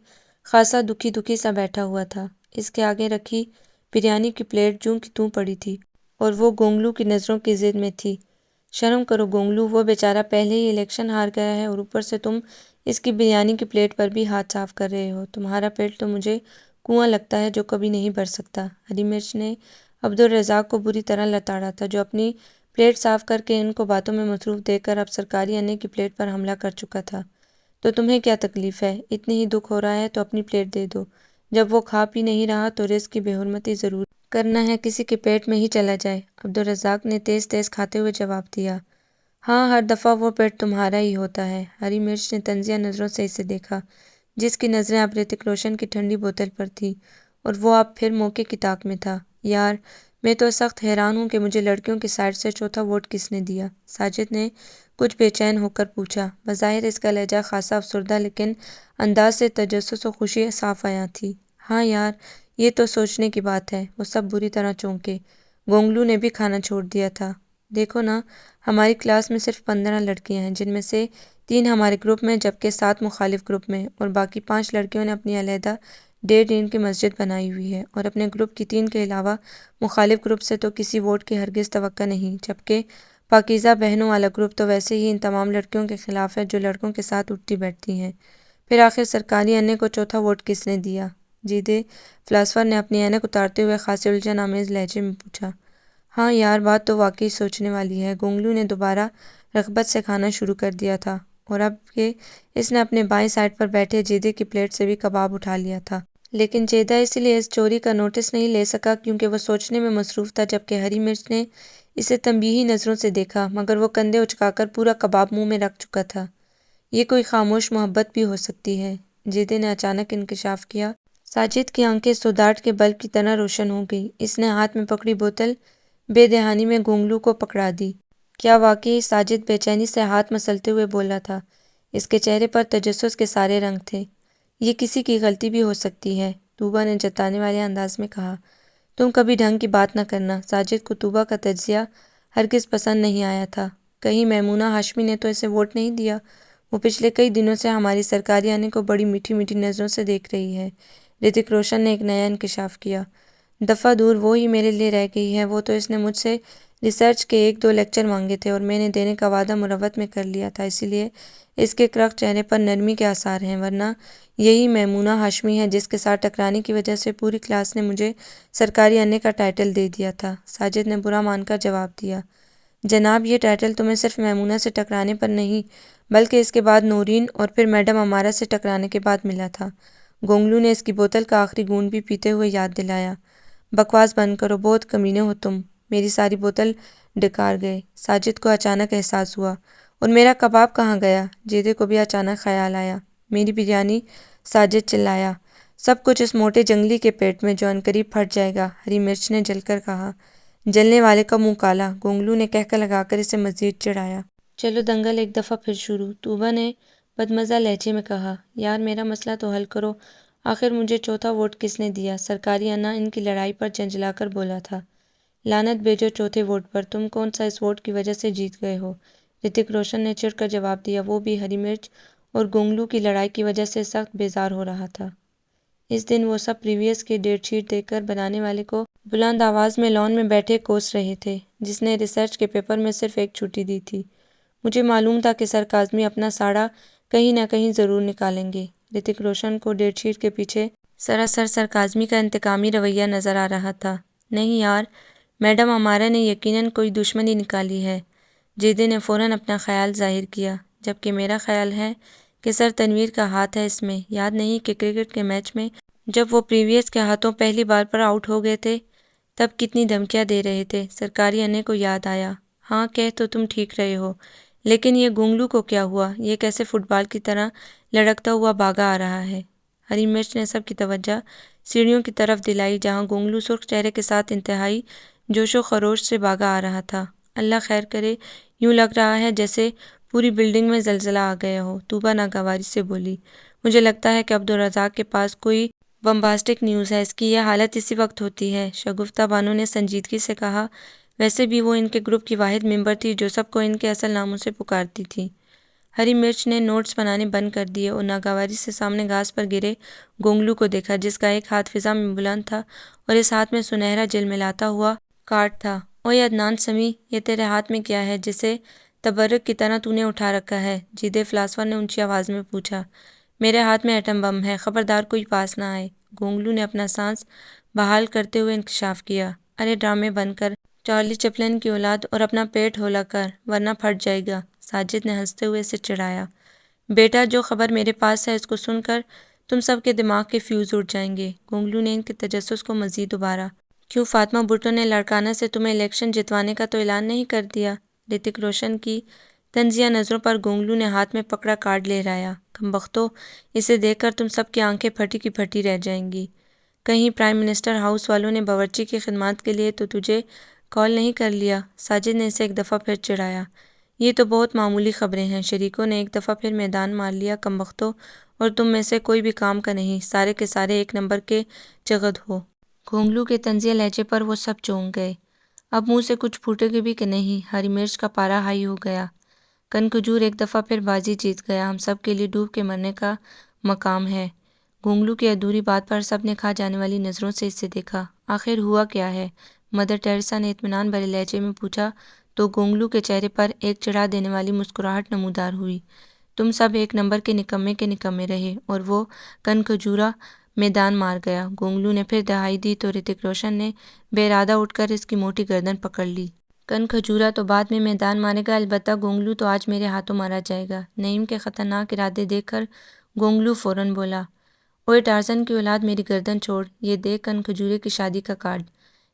خاصا دکھی سا بیٹھا ہوا تھا۔ اس کے آگے رکھی بریانی کی پلیٹ جوں کی توں پڑی تھی اور وہ گونگلو کی نظروں کی زد میں تھی۔ شرم کرو گونگلو، وہ بیچارہ پہلے ہی الیکشن ہار گیا ہے اور اوپر سے تم اس کی بریانی کی پلیٹ پر بھی ہاتھ صاف کر رہے ہو۔ تمہارا پیٹ تو مجھے کنواں لگتا ہے جو کبھی نہیں بھر سکتا۔ ہری مرچ نے عبدالرزاق کو بری طرح لتاڑا تھا جو اپنی پلیٹ صاف کر کے ان کو باتوں میں مصروف دیکھ کر اب سرکاری انے کی پلیٹ پر حملہ کر چکا تھا۔ تو تمہیں کیا تکلیف ہے؟ اتنی ہی دکھ ہو رہا ہے تو اپنی پلیٹ دے دو۔ جب وہ کھا پی نہیں رہا تو رزق کی بے حرمتی ضرور کرنا ہے کسی کے پیٹ میں ہی چلا جائے۔ عبدالرزاق نے تیز تیز کھاتے ہوئے جواب دیا۔ ہاں، ہر دفعہ وہ پیٹ تمہارا ہی ہوتا ہے۔ ہری مرچ نے طنزیہ نظروں سے اسے دیکھا، جس کی نظریں اب رتک روشن کی ٹھنڈی بوتل پر تھیں۔ اور وہ اب پھر موقع کی طاق میں تھا۔ یار میں تو سخت حیران ہوں کہ مجھے لڑکیوں کی سائڈ سے چوتھا ووٹ کس نے دیا؟ ساجد نے کچھ بے چین ہو کر پوچھا۔ بظاہر اس کا لہجہ خاصا افسردہ لیکن انداز سے تجسس و خوشی صاف عیاں تھی۔ ہاں یار یہ تو سوچنے کی بات ہے۔ وہ سب بری طرح چونکے۔ گونگلو نے بھی کھانا چھوڑ دیا تھا۔ دیکھو نا ہماری کلاس میں صرف 15 لڑکیاں ہیں، جن میں سے 3 ہمارے گروپ میں جبکہ 7 مخالف گروپ میں، اور باقی 5 لڑکیوں نے اپنی علیحدہ 1.5 کی مسجد بنائی ہوئی ہے، اور اپنے گروپ کی 3 کے علاوہ مخالف گروپ سے تو کسی ووٹ کی ہرگز توقع نہیں، جبکہ پاکیزہ بہنوں والا گروپ تو ویسے ہی ان تمام لڑکیوں کے خلاف ہے جو لڑکوں کے ساتھ اٹھتی بیٹھتی ہیں۔ پھر آخر سرکاری انے کو چوتھا ووٹ کس نے دیا؟ جیدے فلاسفر نے اپنی اینک اتارتے ہوئے خاصے الجھن آمیز لہجے میں پوچھا۔ ہاں یار بات تو واقعی سوچنے والی ہے۔ گونگلو نے دوبارہ رغبت سے کھانا شروع کر دیا تھا، اور اب کہ اس نے اپنے بائیں سائڈ پر بیٹھے جیدے کی پلیٹ سے بھی کباب اٹھا لیا تھا۔ لیکن جیدہ اس لیے اس چوری کا نوٹس نہیں لے سکا کیونکہ وہ سوچنے میں مصروف تھا، جبکہ ہری مرچ نے اسے تنبیہی نظروں سے دیکھا، مگر وہ کندھے اچکا کر پورا کباب منہ میں رکھ چکا تھا۔ یہ کوئی خاموش محبت بھی ہو سکتی ہے، جیدے نے اچانک انکشاف کیا۔ ساجد کی آنکھیں سوداٹ کے بلب کی طرح روشن ہو گئی۔ اس نے ہاتھ میں پکڑی بوتل بے دہانی میں گونگلو کو پکڑا دی۔ کیا واقعی؟ ساجد بے چینی سے ہاتھ مسلتے ہوئے بولا تھا۔ اس کے چہرے پر تجسس کے سارے رنگ تھے۔ یہ کسی کی غلطی بھی ہو سکتی ہے، طوبیٰ نے جتانے والے انداز میں کہا۔ تم کبھی ڈھنگ کی بات نہ کرنا۔ ساجد کو طوبیٰ کا تجزیہ ہرگز پسند نہیں آیا تھا۔ کہیں میمونہ ہاشمی نے تو اسے ووٹ نہیں دیا؟ وہ پچھلے کئی دنوں سے ہماری سرکاری آنے کو بڑی میٹھی میٹھی نظروں سے دیکھ رہی ہے۔ رتک روشن نے ایک نیا انکشاف کیا۔ دفعہ دور وہ ہی میرے لیے رہ گئی ہے۔ وہ تو اس نے مجھ سے ریسرچ کے 1-2 لیکچر مانگے تھے اور میں نے دینے کا وعدہ مروت میں کر لیا تھا، اسی لیے اس کے کرخت چہرے پر نرمی کے آثار ہیں، ورنہ یہی میمونہ ہاشمی ہے جس کے ساتھ ٹکرانے کی وجہ سے پوری کلاس نے مجھے سرکاری انے کا ٹائٹل دے دیا تھا۔ ساجد نے برا مان کر جواب دیا۔ جناب یہ ٹائٹل تمہیں صرف میمونہ سے ٹکرانے پر نہیں بلکہ اس کے بعد نورین اور پھر میڈم امارہ سے ٹکرانے کے بعد ملا تھا۔ گونگلو نے اس کی بوتل کا آخری گھونٹ بھی پیتے ہوئے یاد دلایا۔ بکواس بند کرو، بہت کمینے ہو تم۔ میری ساری بوتل ڈکار گئے۔ ساجد کو اچانک احساس ہوا۔ اور میرا کباب کہاں گیا؟ جیدے کو بھی اچانک خیال آیا۔ میری بریانی؟ ساجد چلایا۔ سب کچھ اس موٹے جنگلی کے پیٹ میں جو عنقریب پھٹ جائے گا، ہری مرچ نے جل کر کہا۔ جلنے والے کا منہ کالا، گونگلو نے کہکہ لگا کر اسے مزید چڑھایا۔ چلو دنگل ایک دفعہ پھر شروع، طوبیٰ نے بدمزہ لہجے میں کہا۔ یار میرا مسئلہ تو حل کرو، آخر مجھے چوتھا ووٹ کس نے دیا؟ سرکاری انا ان کی لڑائی پر جھنجھلا کر بولا تھا۔ لعنت بھیجو چوتھے ووٹ پر، تم کون سا اس ووٹ کی وجہ سے جیت گئے ہو؟ رتک روشن نے چڑھ کر جواب دیا۔ وہ بھی ہری مرچ اور گونگلو کی لڑائی کی وجہ سے سخت بیزار ہو رہا تھا۔ اس دن وہ سب پریویس کے ڈیٹ شیٹ دیکھ کر بنانے والے کو بلند آواز میں لان میں بیٹھے کوس رہے تھے، جس نے ریسرچ کے پیپر میں صرف ایک چھٹی دی تھی۔ مجھے معلوم تھا کہ سر کاظمی اپنا ساڑھا کہیں نہ کہیں ضرور نکالیں گے۔ رتک روشن کو ڈیٹ شیٹ کے پیچھے سراسر سر کاظمی کا انتقامی رویہ نظر آ رہا تھا۔ نہیں یار، میڈم امارہ نے یقیناً کوئی دشمنی نکالی ہے۔ جیدے نے فوراً اپنا خیال ظاہر کیا۔ جبکہ میرا خیال ہے کہ سر تنویر کا ہاتھ ہے اس میں۔ یاد نہیں کہ کرکٹ کے میچ میں جب وہ پریویس کے ہاتھوں پہلی بار پر آؤٹ ہو گئے تھے تب کتنی دھمکیاں دے رہے تھے؟ سرکاری انے کو یاد آیا۔ ہاں کہہ تو تم ٹھیک رہے ہو، لیکن یہ گونگلو کو کیا ہوا؟ یہ کیسے فٹ بال کی طرح لڑکتا ہوا بھاگا آ رہا ہے؟ ہری مرچ نے سب کی توجہ سیڑھیوں کی طرف دلائی جہاں گونگلو سرخ چہرے کے ساتھ انتہائی جوش و خروش سے بھاگا آ رہا تھا۔ اللہ خیر کرے، یوں لگ رہا ہے جیسے پوری بلڈنگ میں زلزلہ آ گیا ہو، طوبیٰ ناگواری سے بولی۔ مجھے لگتا ہے کہ عبدالرزاق کے پاس کوئی بمباسٹک نیوز ہے، اس کی یہ حالت اسی وقت ہوتی ہے، شگفتہ بانو نے سنجیدگی سے کہا۔ ویسے بھی وہ ان کے گروپ کی واحد ممبر تھی جو سب کو ان کے اصل ناموں سے پکارتی تھی۔ ہری مرچ نے نوٹس بنانے بند کر دیے اور ناگواری سے سامنے گھاس پر گرے گونگلو کو دیکھا، جس کا ایک ہاتھ فضا میں بلند تھا اور اس ہاتھ میں سنہرا جلملاتا ہوا کارڈ تھا۔ اوئے عدنان سمیع، یہ تیرے ہاتھ میں کیا ہے جسے تبرک کی طرح تو نے اٹھا رکھا ہے؟ جیدے فلاسفر نے اونچی آواز میں پوچھا۔ میرے ہاتھ میں ایٹم بم ہے، خبردار کوئی پاس نہ آئے۔ گونگلو نے اپنا سانس بحال کرتے ہوئے انکشاف کیا۔ ارے ڈرامے بند کر، چارلی چپلن کی اولاد، اور اپنا پیٹ ہولا کر ورنہ پھٹ جائے گا۔ ساجد نے ہنستے ہوئے اسے چڑھایا۔ بیٹا جو خبر میرے پاس ہے اس کو سن کر تم سب کے دماغ کے فیوز اڑ جائیں گے۔ گونگلو نے ان کے تجسس کو مزید ابھارا۔ کیوں فاطمہ بھٹو نے لڑکانہ سے تمہیں الیکشن جتوانے کا تو اعلان نہیں کر دیا؟ رتک روشن کی طنزیہ نظروں پر گونگلو نے ہاتھ میں پکڑا کارڈ لہرایا۔ کم بختو، اسے دیکھ کر تم سب کی آنکھیں پھٹی کی پھٹی رہ جائیں گی۔ کہیں پرائم منسٹر ہاؤس والوں نے باورچی کی خدمات کے لیے تو تجھے کال نہیں کر لیا؟ ساجد نے اسے ایک دفعہ پھر چڑھایا۔ یہ تو بہت معمولی خبریں ہیں، شریکوں نے ایک دفعہ پھر میدان مار لیا۔ کم بختو، اور تم میں سے کوئی بھی کام کا نہیں، سارے کے سارے ایک نمبر کے چغد ہو۔ گھونگلو کے طنزیہ لہجے پر وہ سب چونک گئے۔ اب منہ سے کچھ پھوٹے گی بھی کہ نہیں؟ ہری مرچ کا پارا ہائی ہو گیا۔ کنکھجور ایک دفعہ پھر بازی جیت گیا۔ ہم سب کے لیے ڈوب کے مرنے کا مقام ہے۔ گھونگلو کی ادھوری بات پر سب نے کھا جانے والی نظروں سے اسے دیکھا۔ آخر ہوا کیا ہے؟ مدر ٹیریسا نے اطمینان بھرے لہجے میں پوچھا تو گھونگلو کے چہرے پر ایک چڑھا دینے والی مسکراہٹ نمودار ہوئی۔ تم سب ایک نمبر کے نکمے رہے اور وہ کنکھجورا میدان مار گیا۔ گھونگلو نے پھر دہائی دی تو رتک روشن نے بے ارادہ اٹھ کر اس کی موٹی گردن پکڑ لی۔ کنکھجورا تو بعد میں میدان مارے گا، البتہ گھونگلو تو آج میرے ہاتھوں مارا جائے گا۔ نعیم کے خطرناک ارادے دیکھ کر گھونگلو فوراً بولا، اوئے ٹارزن کی اولاد، میری گردن چھوڑ، یہ دیکھ کنکھجورے کی شادی کا کارڈ۔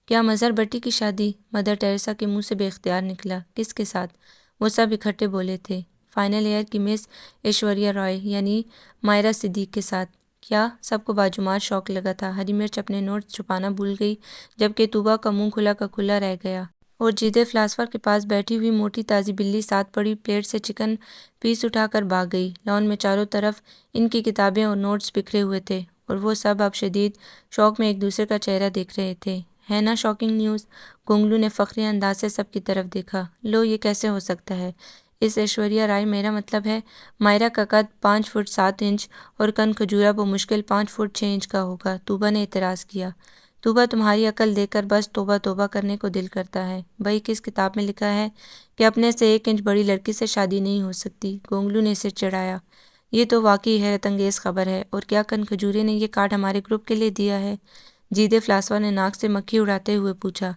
کیا مظہر بٹی کی شادی؟ مدر ٹیریسا کے منہ سے بے اختیار نکلا۔ کس کے ساتھ؟ وہ سب اکٹھے بولے تھے۔ فائنل ایئر کی مس ایشوریہ رائے یعنی مائرہ صدیق کے ساتھ۔ کیا؟ سب کو باجماعت شوق لگا تھا۔ ہری مرچ اپنے نوٹس چھپانا بھول گئی، جبکہ طوبیٰ کا منہ کھلا کا کھلا رہ گیا، اور جیدے فلاسفر کے پاس بیٹھی ہوئی موٹی تازی بلی ساتھ پڑی پلیٹ سے چکن پیس اٹھا کر بھاگ گئی۔ لان میں چاروں طرف ان کی کتابیں اور نوٹس بکھرے ہوئے تھے، اور وہ سب اب شدید شوق میں ایک دوسرے کا چہرہ دیکھ رہے تھے۔ ہے نا شاکنگ نیوز؟ گھونگلو نے فخری انداز سے سب کی طرف دیکھا۔ لو، یہ کیسے ہو سکتا ہے؟ اس ایشوریہ رائے، میرا مطلب ہے مائرہ کا قد 5 فٹ 7 انچ اور کنکھجورا بمشکل 5 فٹ 6 انچ کا ہوگا، طوبیٰ نے اعتراض کیا۔ طوبیٰ، تمہاری عقل دیکھ کر بس توبہ توبہ کرنے کو دل کرتا ہے۔ بھئی، کس کتاب میں لکھا ہے کہ اپنے سے 1 انچ بڑی لڑکی سے شادی نہیں ہو سکتی؟ گھونگلو نے اسے چڑھایا۔ یہ تو واقعی حیرت انگیز خبر ہے۔ اور کیا کنکھجورے نے یہ کارڈ ہمارے گروپ کے لیے دیا ہے؟ جیدے فلاسفر نے ناک سے مکھی اڑاتے ہوئے پوچھا۔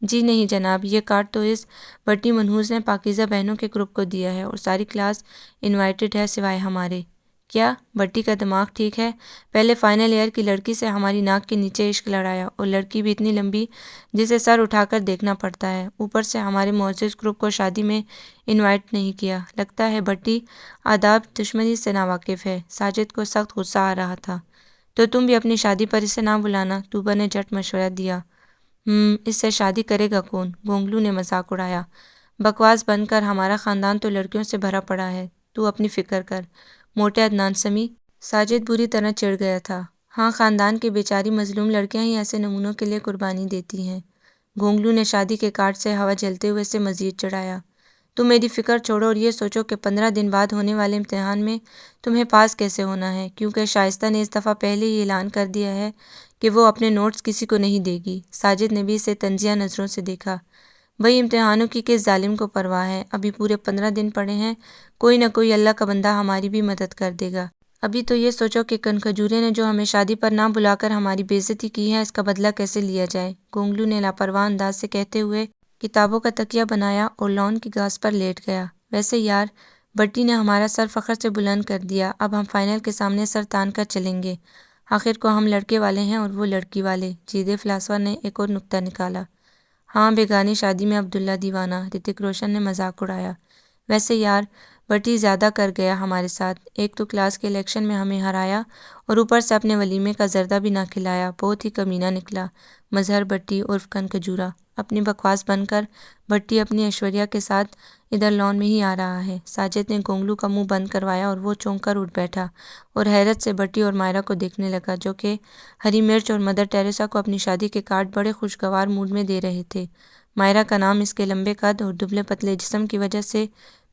جی نہیں جناب، یہ کارڈ تو اس بٹی منحوس نے پاکیزہ بہنوں کے گروپ کو دیا ہے، اور ساری کلاس انوائٹڈ ہے سوائے ہمارے۔ کیا بٹی کا دماغ ٹھیک ہے؟ پہلے فائنل ایئر کی لڑکی سے ہماری ناک کے نیچے عشق لڑایا، اور لڑکی بھی اتنی لمبی جسے سر اٹھا کر دیکھنا پڑتا ہے، اوپر سے ہمارے معزز گروپ کو شادی میں انوائٹ نہیں کیا۔ لگتا ہے بٹی آداب دشمنی سے ناواقف ہے۔ ساجد کو سخت غصہ آ رہا تھا۔ تو تم بھی اپنی شادی پر اسے نہ بلانا، طوبیٰ نے جھٹ مشورہ دیا۔ اس سے شادی کرے گا کون؟ گھونگلو نے مذاق اڑایا۔ بکواس بند کر، ہمارا خاندان تو لڑکیوں سے بھرا پڑا ہے، تو اپنی فکر کر، موٹے عدنان سمیع۔ ساجد بری طرح چڑ گیا تھا۔ ہاں، خاندان کی بیچاری مظلوم لڑکیاں ہی ایسے نمونوں کے لیے قربانی دیتی ہیں۔ گھونگلو نے شادی کے کارڈ سے ہوا جلتے ہوئے اسے مزید چڑھایا۔ تم میری فکر چھوڑو اور یہ سوچو کہ 15 دن بعد ہونے والے امتحان میں تمہیں پاس کیسے ہونا ہے، کیونکہ شائستہ نے اس دفعہ پہلے ہی اعلان کر دیا ہے کہ وہ اپنے نوٹس کسی کو نہیں دے گی۔ ساجد نے بھی اسے طنزیہ نظروں سے دیکھا۔ بھئی، امتحانوں کی کس ظالم کو پرواہ ہے؟ ابھی پورے 15 دن پڑے ہیں، کوئی نہ کوئی اللہ کا بندہ ہماری بھی مدد کر دے گا۔ ابھی تو یہ سوچو کہ کنکھجورے نے جو ہمیں شادی پر نہ بلا کر ہماری بے عزتی کی ہے، اس کا بدلہ کیسے لیا جائے۔ گھونگلو نے لاپرواہ انداز سے کہتے ہوئے کتابوں کا تکیہ بنایا اور لان کی گھاس پر لیٹ گیا۔ ویسے یار، بٹی نے ہمارا سر فخر سے بلند کر دیا۔ اب ہم فائنل کے سامنے سر تان کر چلیں گے۔ آخر کو ہم لڑکے والے ہیں اور وہ لڑکی والے۔ جیدے فلاسفر نے ایک اور نکتہ نکالا۔ ہاں، بیگانی شادی میں عبداللہ دیوانہ، رتک روشن نے مذاق اڑایا۔ ویسے یار، بٹی زیادہ کر گیا ہمارے ساتھ، ایک تو کلاس کے الیکشن میں ہمیں ہرایا اور اوپر سے اپنے ولیمے کا زردہ بھی نہ کھلایا، بہت ہی کمینہ نکلا۔ مظہر بٹی عرف کنکھجورا۔ اپنی بکواس بند کر، بٹی اپنی ایشوریہ کے ساتھ ادھر لان میں ہی آ رہا ہے۔ ساجد نے گھونگلو کا منہ بند کروایا اور وہ چونک کر اٹھ بیٹھا اور حیرت سے بٹی اور مائرہ کو دیکھنے لگا، جو کہ ہری مرچ اور مدر ٹیریسا کو اپنی شادی کے کارڈ بڑے خوشگوار موڈ میں دے رہے تھے۔ مائرہ کا نام اس کے لمبے قد اور دبلے پتلے جسم کی وجہ سے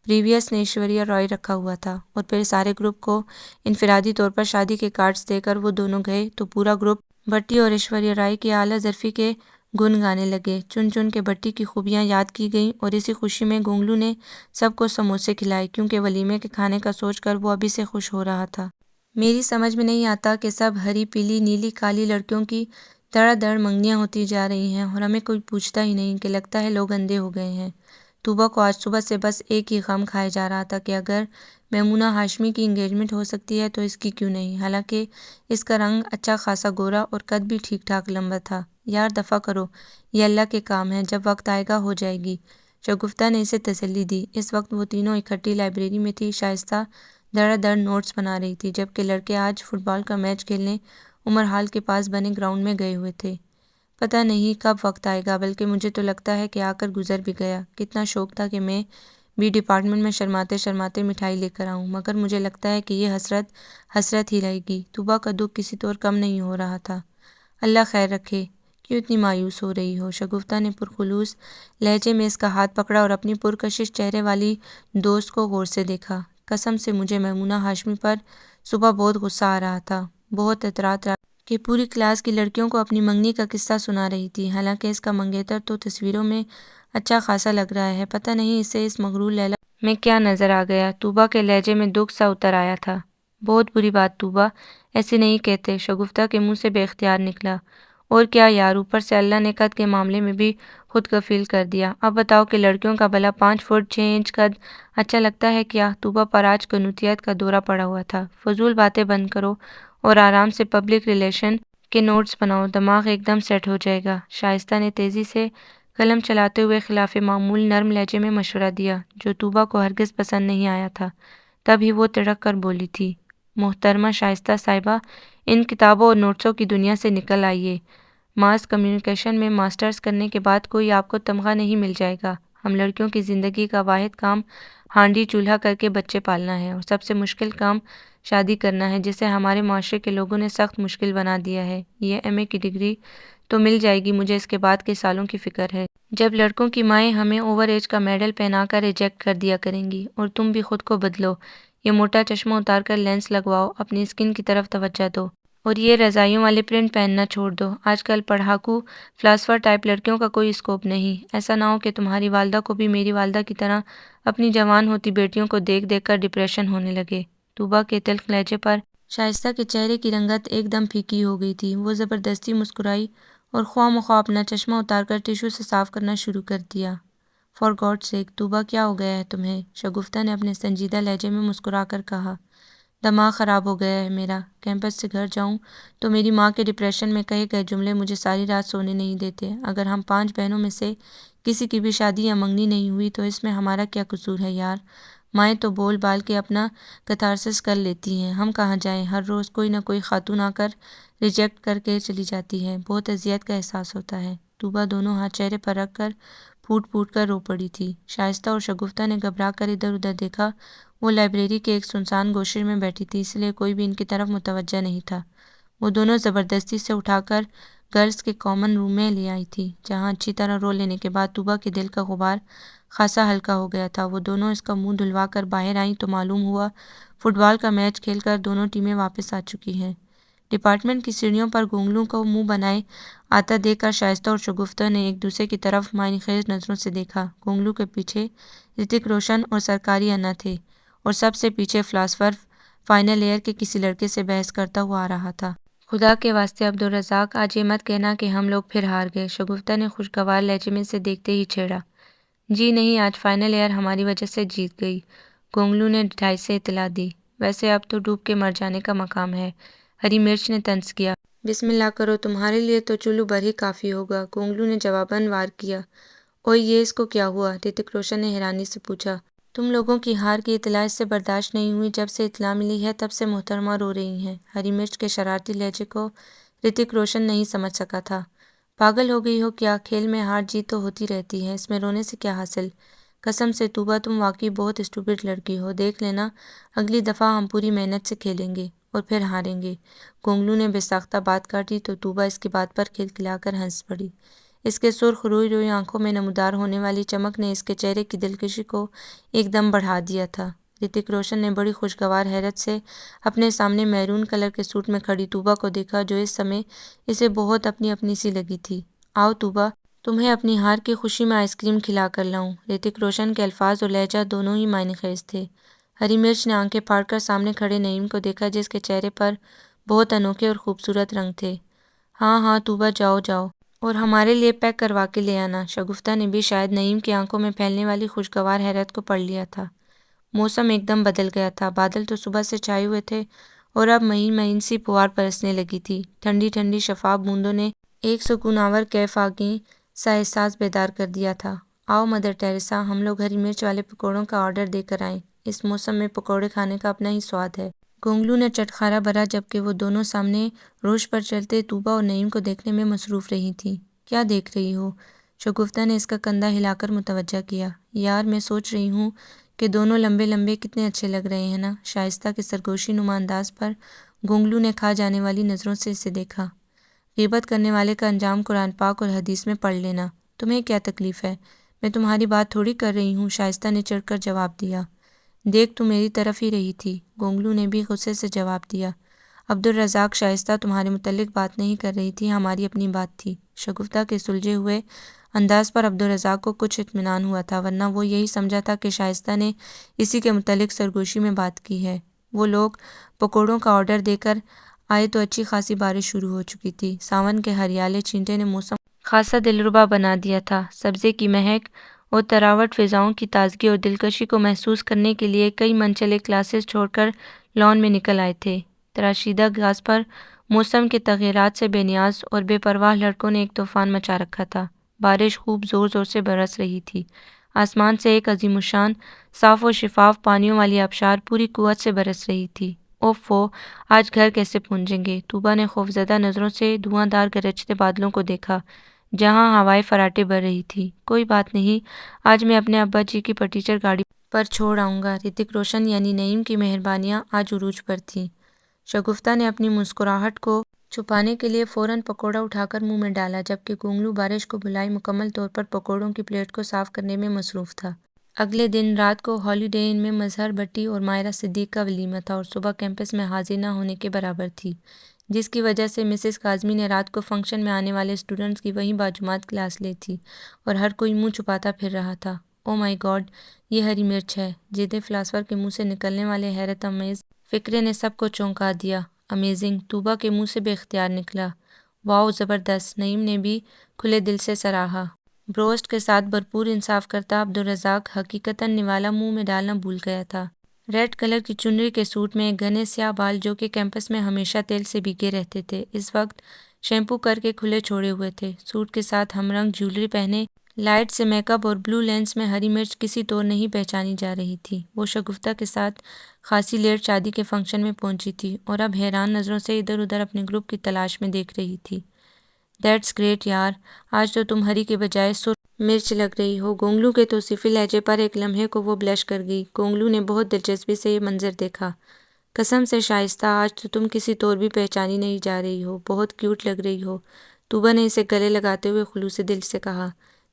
پریویس نے ایشوریہ رائے رکھا ہوا تھا، اور پھر سارے گروپ کو انفرادی طور پر شادی کے کارڈز دے کر وہ دونوں گئے تو پورا گروپ بٹی اور ایشوریہ رائے کی اعلیٰ ظرفی کے گن گانے لگے۔ چن چن کے بٹی کی خوبیاں یاد کی گئیں، اور اسی خوشی میں گھونگلو نے سب کو سموسے کھلائے، کیونکہ ولیمے کے کھانے کا سوچ کر وہ ابھی سے خوش ہو رہا تھا۔ میری سمجھ میں نہیں آتا کہ سب ہری پیلی نیلی کالی لڑکیوں کی دڑا دڑ منگنیاں ہوتی جا رہی ہیں، اور ہمیں کوئی پوچھتا ہی نہیں کہ لگتا ہے لوگ اندھے ہو گئے ہیں۔ طوبیٰ کو آج صبح سے بس ایک ہی غم کھائے جا رہا تھا کہ اگر میمونہ ہاشمی کی انگیجمنٹ ہو سکتی ہے تو اس کی کیوں نہیں، حالانکہ اس کا رنگ اچھا خاصا گورا اور قد بھی ٹھیک ٹھاک لمبا تھا۔ یار دفع کرو، یہ اللہ کے کام ہے، جب وقت آئے گا ہو جائے گی۔ شگفتہ نے اسے تسلی دی۔ اس وقت وہ تینوں اکٹھی لائبریری میں تھی۔ شائستہ دڑا دڑ نوٹس بنا رہی تھی، جبکہ لڑکے آج فٹ بال کا میچ کھیلنے عمر حال کے پاس بنے گراؤنڈ میں گئے ہوئے تھے۔ پتہ نہیں کب وقت آئے گا، بلکہ مجھے تو لگتا ہے کہ آ کر گزر بھی گیا۔ کتنا شوق تھا کہ میں بھی ڈپارٹمنٹ میں شرماتے شرماتے مٹھائی لے کر آؤں، مگر مجھے لگتا ہے کہ یہ حسرت ہی رہے گی۔ طوبیٰ کا دکھ کسی طور کم نہیں ہو رہا تھا۔ اللہ خیر رکھے، کیوں اتنی مایوس ہو رہی ہو؟ شگفتہ نے پرخلوص لہجے میں اس کا ہاتھ پکڑا اور اپنی پرکشش چہرے والی دوست کو غور سے دیکھا۔ قسم سے مجھے میمونہ ہاشمی پر صبح بہت غصہ آ رہا تھا، بہت اعتراض کہ پوری کلاس کی لڑکیوں کو اپنی منگنی کا قصہ سنا رہی تھی، حالانکہ اس کا منگیتر تو تصویروں میں اچھا خاصا لگ رہا ہے۔ پتہ نہیں اسے اس مغرور لیلا میں کیا نظر آ گیا۔ طوبیٰ کے لہجے میں دکھ سا اتر آیا تھا۔ بہت بری بات طوبیٰ، ایسے نہیں کہتے، شگفتہ کے منہ سے بے اختیار نکلا۔ اور کیا یار، اوپر سے اللہ نے قد کے معاملے میں بھی خود کفیل کر دیا۔ اب بتاؤ کہ لڑکیوں کا بھلا 5 فٹ 6 انچ قد اچھا لگتا ہے کیا؟ طوبیٰ پر آج قنوتیت کا دورہ پڑا ہوا تھا۔ فضول باتیں بند کرو اور آرام سے پبلک ریلیشن کے نوٹس بناؤ، دماغ ایک دم سیٹ ہو جائے گا۔ شائستہ نے تیزی سے قلم چلاتے ہوئے خلاف معمول نرم لہجے میں مشورہ دیا، جو طوبیٰ کو ہرگز پسند نہیں آیا تھا۔ تب ہی وہ تڑک کر بولی تھی، محترمہ شائستہ صاحبہ، ان کتابوں اور نوٹسوں کی دنیا سے نکل آئیے۔ ماس کمیونیکیشن میں ماسٹرز کرنے کے بعد کوئی آپ کو تمغہ نہیں مل جائے گا۔ ہم لڑکیوں کی زندگی کا واحد کام ہانڈی چولہا کر کے بچے پالنا ہے، اور سب سے مشکل کام شادی کرنا ہے، جسے ہمارے معاشرے کے لوگوں نے سخت مشکل بنا دیا ہے۔ یہ ایم اے کی ڈگری تو مل جائے گی، مجھے اس کے بعد کے سالوں کی فکر ہے، جب لڑکوں کی مائیں ہمیں اوور ایج کا میڈل پہنا کر ریجیکٹ کر دیا کریں گی۔ اور تم بھی خود کو بدلو، یہ موٹا چشمہ اتار کر لینس لگواؤ، اپنی اسکن کی طرف توجہ دو، اور یہ رضائیوں والے پرنٹ پہننا چھوڑ دو۔ آج کل پڑھاکو فلاسفر ٹائپ لڑکیوں کا کوئی اسکوپ نہیں۔ ایسا نہ ہو کہ تمہاری والدہ کو بھی میری والدہ کی طرح اپنی جوان ہوتی بیٹیوں کو دیکھ دیکھ کر ڈپریشن ہونے لگے۔ طوبیٰ کے تلخ لہجے پر شائستہ کے چہرے کی رنگت ایک دم پھیکی ہو گئی تھی۔ وہ زبردستی مسکرائی اور خواہ مخواہ اپنا چشمہ اتار کر ٹیشو سے صاف کرنا شروع کر دیا۔ فار گاڈ سیک، طوبیٰ کیا ہو گیا ہے تمہیں؟ شگفتہ نے اپنے سنجیدہ لہجے میں مسکرا کر کہا۔ دماغ خراب ہو گیا ہے میرا۔ کیمپس سے گھر جاؤں تو میری ماں کے ڈپریشن میں کہے گئے جملے مجھے ساری رات سونے نہیں دیتے۔ اگر ہم 5 بہنوں میں سے کسی کی بھی شادی یا منگنی نہیں ہوئی تو اس میں ہمارا کیا قصور ہے یار؟ مائیں تو بول بال کے اپنا کتھارسس کر لیتی ہیں، ہم کہاں جائیں؟ ہر روز کوئی نہ کوئی خاتون آ کر ریجیکٹ کر کے چلی جاتی ہے، بہت اذیت کا احساس ہوتا ہے۔ طوبیٰ دونوں ہاتھ چہرے پر رکھ کر پھوٹ پھوٹ کر رو پڑی تھی۔ شائستہ اور شگفتہ نے گھبرا کر ادھر ادھر دیکھا۔ وہ لائبریری کے ایک سنسان گوشے میں بیٹھی تھی، اس لیے کوئی بھی ان کی طرف متوجہ نہیں تھا۔ وہ دونوں زبردستی سے اٹھا کر گرلز کے کامن روم میں لے آئی تھی، جہاں اچھی طرح رو لینے کے بعد طوبیٰ کے دل کا غبار خاصا ہلکا ہو گیا تھا۔ وہ دونوں اس کا منہ دھلوا کر باہر آئیں تو معلوم ہوا فٹ بال کا میچ کھیل کر دونوں ٹیمیں واپس آ چکی ہیں۔ ڈپارٹمنٹ کی سیڑھیوں پر گونگلو کو منہ بنائے آتا دیکھ کر شائستہ اور شگفتہ نے ایک دوسرے کی طرف معنی خیز نظروں سے دیکھا۔ گونگلو کے پیچھے رتک روشن اور سرکاری انا تھے، اور سب سے پیچھے فلاسفر فائنل ایئر کے کسی لڑکے سے بحث کرتا ہوا آ رہا تھا۔ خدا کے واسطے عبدالرزاق، آج یہ مت کہنا کہ ہم لوگ پھر ہار گئے، شگفتہ نے خوشگوار لہجے میں سے دیکھتے ہی چھیڑا۔ جی نہیں، آج فائنل ایئر ہماری وجہ سے جیت گئی، گونگلو نے ڈھائی سے اطلاع دی۔ ویسے اب تو ڈوب کے مر جانے کا مقام ہے، ہری مرچ نے طنز کیا۔ بسم اللہ کرو، تمہارے لیے تو چلو بھر ہی کافی ہوگا، گونگلو نے جواباً وار کیا۔ اوئے یہ اس کو کیا ہوا؟ رتک روشن نے حیرانی سے پوچھا۔ تم لوگوں کی ہار کی اطلاع اس سے برداشت نہیں ہوئی، جب سے اطلاع ملی ہے تب سے محترمہ رو رہی ہیں۔ ہری مرچ کے شرارتی لہجے کو رتک روشن نہیں سمجھ سکا تھا۔ پاگل ہو گئی ہو کیا؟ کھیل میں ہار جیت تو ہوتی رہتی ہے، اس میں رونے سے کیا حاصل؟ قسم سے طوبیٰ تم واقعی بہت اسٹوپڈ لڑکی ہو، دیکھ لینا اگلی دفعہ ہم پوری محنت سے کھیلیں گے اور پھر ہاریں گے۔ گونگلو نے بے ساختہ بات کاٹی تو طوبیٰ اس کی بات پر کھلکھلا کر ہنس پڑی۔ اس کے سرخ روئی روئی آنکھوں میں نمودار ہونے والی چمک نے اس کے چہرے کی دلکشی کو ایک دم بڑھا دیا تھا۔ رتک روشن نے بڑی خوشگوار حیرت سے اپنے سامنے میرون کلر کے سوٹ میں کھڑی طوبیٰ کو دیکھا، جو اس سمے اسے بہت اپنی اپنی سی لگی تھی۔ آؤ طوبیٰ، تمہیں اپنی ہار کی خوشی میں آئس کریم کھلا کر لاؤں۔ رتک روشن کے الفاظ اور لہجہ دونوں ہی معنی خیز تھے۔ ہری مرچ نے آنکھیں پھاڑ کر سامنے کھڑے نعیم کو دیکھا، جس کے چہرے پر بہت انوکھے اور خوبصورت رنگ تھے۔ ہاں ہاں طوبیٰ، جاؤ جاؤ، اور ہمارے لیے پیک کروا کے لے آنا۔ شگفتہ نے بھی شاید نعیم کی آنکھوں میں پھیلنے والی خوشگوار حیرت کو پڑھ لیا تھا۔ موسم ایک دم بدل گیا تھا، بادل تو صبح سے چھائے ہوئے تھے اور اب مہین مہین سی پھوار برسنے لگی تھی۔ ٹھنڈی ٹھنڈی شفاف بوندوں نے ایک سکون آور کیف آگیں سا احساس بیدار کر دیا تھا۔ آؤ مدر ٹیریسا، ہم لوگ ہری مرچ والے پکوڑوں کا آرڈر دے کر آئیں، اس موسم میں پکوڑے کھانے کا اپنا ہی سواد ہے۔ گونگلو نے چٹخارا بھرا جبکہ وہ دونوں سامنے روش پر چلتے طوبہ اور نعیم کو دیکھنے میں مصروف رہی تھیں۔ کیا دیکھ رہی ہو؟ شگفتہ نے اس کا کندھا ہلا کر متوجہ کیا۔ یار میں سوچ رہی ہوں کہ دونوں لمبے لمبے کتنے اچھے لگ رہے ہیں نا؟ شائستہ کے سرگوشی نما انداز پر گونگلو نے کھا جانے والی نظروں سے اسے دیکھا۔ غیبت کرنے والے کا انجام قرآن پاک اور حدیث میں پڑھ لینا۔ تمہیں کیا تکلیف ہے؟ میں تمہاری بات تھوڑی کر رہی ہوں، شائستہ نے چڑھ کر جواب دیا۔ دیکھ تو میری طرف ہی رہی تھی، گونگلو نے بھی غصے سے جواب دیا۔ عبدالرزاق، شائستہ تمہارے متعلق بات نہیں کر رہی تھی، ہماری اپنی بات تھی۔ شگفتہ کے سلجھے ہوئے انداز پر عبدالرزاق کو کچھ اطمینان ہوا تھا، ورنہ وہ یہی سمجھا تھا کہ شائستہ نے اسی کے متعلق سرگوشی میں بات کی ہے۔ وہ لوگ پکوڑوں کا آرڈر دے کر آئے تو اچھی خاصی بارش شروع ہو چکی تھی۔ ساون کے ہریالے چھینٹے نے موسم خاصا دلربا بنا دیا تھا۔ سبزے کی مہک اور تراوٹ فضاؤں کی تازگی اور دلکشی کو محسوس کرنے کے لیے کئی منچلے کلاسز چھوڑ کر لان میں نکل آئے تھے۔ تراشیدہ گھاس پر موسم کے تغیرات سے بے نیاز اور بے پرواہ لڑکوں نے ایک طوفان مچا رکھا تھا۔ بارش خوب زور زور سے برس رہی تھی۔ آسمان سے ایک عظیم الشان صاف و شفاف پانیوں والی آبشار پوری قوت سے برس رہی تھی۔ اوفو، آج گھر کیسے پہنچیں گے؟ طوبہ نے خوفزدہ نظروں سے دھواں دار گرجتے بادلوں کو دیکھا جہاں ہوائیں فراٹے بر رہی تھی۔ کوئی بات نہیں، آج میں اپنے ابا جی کی پرٹیچر گاڑی پر چھوڑ آؤں گا۔ رتک روشن یعنی نعیم کی مہربانیاں آج عروج پر تھیں۔ شگفتہ نے اپنی مسکراہٹ کو چھپانے کے لیے فوراً پکوڑا اٹھا کر منہ میں ڈالا جبکہ گونگلو بارش کو بھلائی مکمل طور پر پکوڑوں کی پلیٹ کو صاف کرنے میں مصروف تھا۔ اگلے دن رات کو ہالیڈے ان میں مظہر بھٹی اور مائرہ صدیق کا ولیمہ تھا اور صبح کیمپس میں حاضر نہ ہونے کے برابر تھی، جس کی وجہ سے مسز کاظمی نے رات کو فنکشن میں آنے والے اسٹوڈنٹس کی وہیں باجماعت کلاس لی تھی اور ہر کوئی منہ چھپاتا پھر رہا تھا۔ او مائی گاڈ، یہ ہری مرچ ہے! جیدے فلاسفر کے منہ سے نکلنے والے حیرت آمیز فقرے نے سب کو چونکا دیا۔ امیزنگ! طوبہ کے منہ سے بے اختیار نکلا۔ واو، زبردست! نعیم نے بھی کھلے دل سے سراہا۔ بروسٹ کے ساتھ بھرپور انصاف کرتا عبدالرزاق حقیقتاً نوالا منہ میں ڈالنا بھول گیا تھا۔ ریڈ کلر کی چنری کے سوٹ میں گھنے سیاہ بال جو کہ کیمپس میں ہمیشہ تیل سے بھیگے رہتے تھے، اس وقت شیمپو کر کے کھلے چھوڑے ہوئے تھے۔ سوٹ کے ساتھ ہم رنگ جیولری پہنے، لائٹ سے میک اپ اور بلو لینس میں ہری مرچ کسی طور نہیں پہچانی جا رہی تھی۔ وہ شگفتہ کے ساتھ خاصی لیٹ شادی کے فنکشن میں پہنچی تھی اور اب حیران نظروں سے ادھر ادھر اپنے گروپ کی تلاش میں دیکھ رہی تھی۔ دیٹس گریٹ یار، آج تو تم ہری کے بجائے سرخ مرچ لگ رہی ہو۔ گونگلو کے توصیفی لہجے پر ایک لمحے کو وہ بلش کر گئی۔ گونگلو نے بہت دلچسپی سے یہ منظر دیکھا۔ قسم سے شائستہ، آج تو تم کسی طور بھی پہچانی نہیں جا رہی ہو، بہت کیوٹ لگ رہی ہو، طوبہ نے اسے گلے لگاتے ہوئے خلوص دل سے کہا۔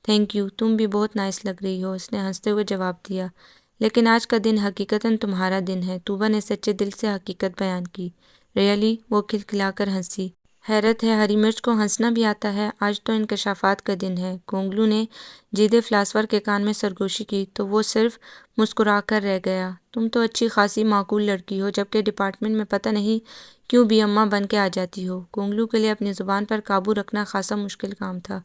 تھینک یو، تم بھی بہت نائس لگ رہی ہو، اس نے ہنستے ہوئے جواب دیا۔ لیکن آج کا دن حقیقتاً تمہارا دن ہے، طوبہ نے سچے دل سے حقیقت بیان کی۔ ریئلی؟ وہ کھلکھلا کر ہنسی۔ حیرت ہے، ہری مرچ کو ہنسنا بھی آتا ہے، آج تو انکشافات کا دن ہے۔ گونگلو نے جیدے فلاسفر کے کان میں سرگوشی کی تو وہ صرف مسکرا کر رہ گیا۔ تم تو اچھی خاصی معقول لڑکی ہو، جبکہ ڈپارٹمنٹ میں پتہ نہیں کیوں بھی اماں بن کے آ جاتی ہو۔ گونگلو کے لیے اپنی زبان پر قابو رکھنا خاصا مشکل کام تھا۔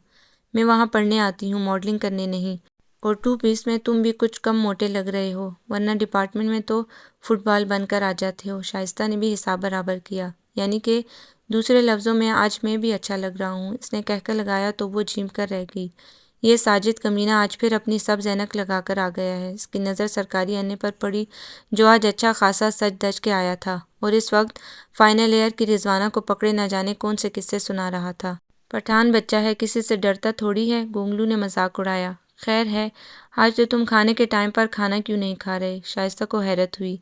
میں وہاں پڑھنے آتی ہوں، ماڈلنگ کرنے نہیں۔ اور 2 پیس میں تم بھی کچھ کم موٹے لگ رہے ہو، ورنہ ڈپارٹمنٹ میں تو فٹ بال بن کر آ جاتے ہو۔ شائستہ نے بھی حساب برابر کیا۔ یعنی کہ دوسرے لفظوں میں آج میں بھی اچھا لگ رہا ہوں، اس نے کہہ کر لگایا تو وہ جھیم کر رہ گئی۔ یہ ساجد کمینہ آج پھر اپنی سبز اینک لگا کر آ گیا ہے۔ اس کی نظر سرکاری انے پر پڑی جو آج اچھا خاصا سج دج کے آیا تھا اور اس وقت فائنل ایئر کی رضوانہ کو پکڑے نہ جانے کون سے قصے سنا رہا تھا۔ پٹھان بچہ ہے، کسی سے ڈرتا تھوڑی ہے، گونگلو نے مذاق اڑایا۔ خیر ہے، آج تو تم کھانے کے ٹائم پر کھانا کیوں نہیں کھا رہے؟ شائستہ کو حیرت ہوئی۔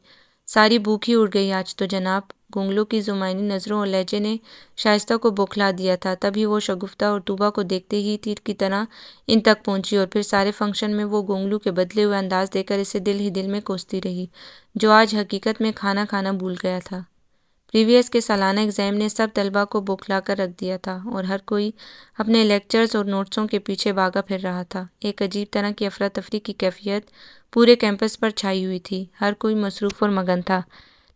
ساری بھوک ہی اڑ گئی آج تو جناب۔ گونگلو کی زمینی نظروں اور لہجے نے شائستہ کو بوکھلا دیا تھا، تبھی وہ شگفتہ اور طوبہ کو دیکھتے ہی تیر کی طرح ان تک پہنچی اور پھر سارے فنکشن میں وہ گونگلو کے بدلے ہوئے انداز دے کر اسے دل ہی دل میں کوستی رہی، جو آج حقیقت میں کھانا کھانا بھول گیا تھا۔ پریویس کے سالانہ ایگزام نے سب طلباء کو بوکھلا کر رکھ دیا تھا اور ہر کوئی اپنے لیکچرز اور نوٹسوں کے پیچھے بھاگا پھر رہا تھا۔ ایک عجیب طرح کی افراتفری کی کیفیت پورے کیمپس پر چھائی ہوئی تھی، ہر کوئی مصروف اور مگن تھا۔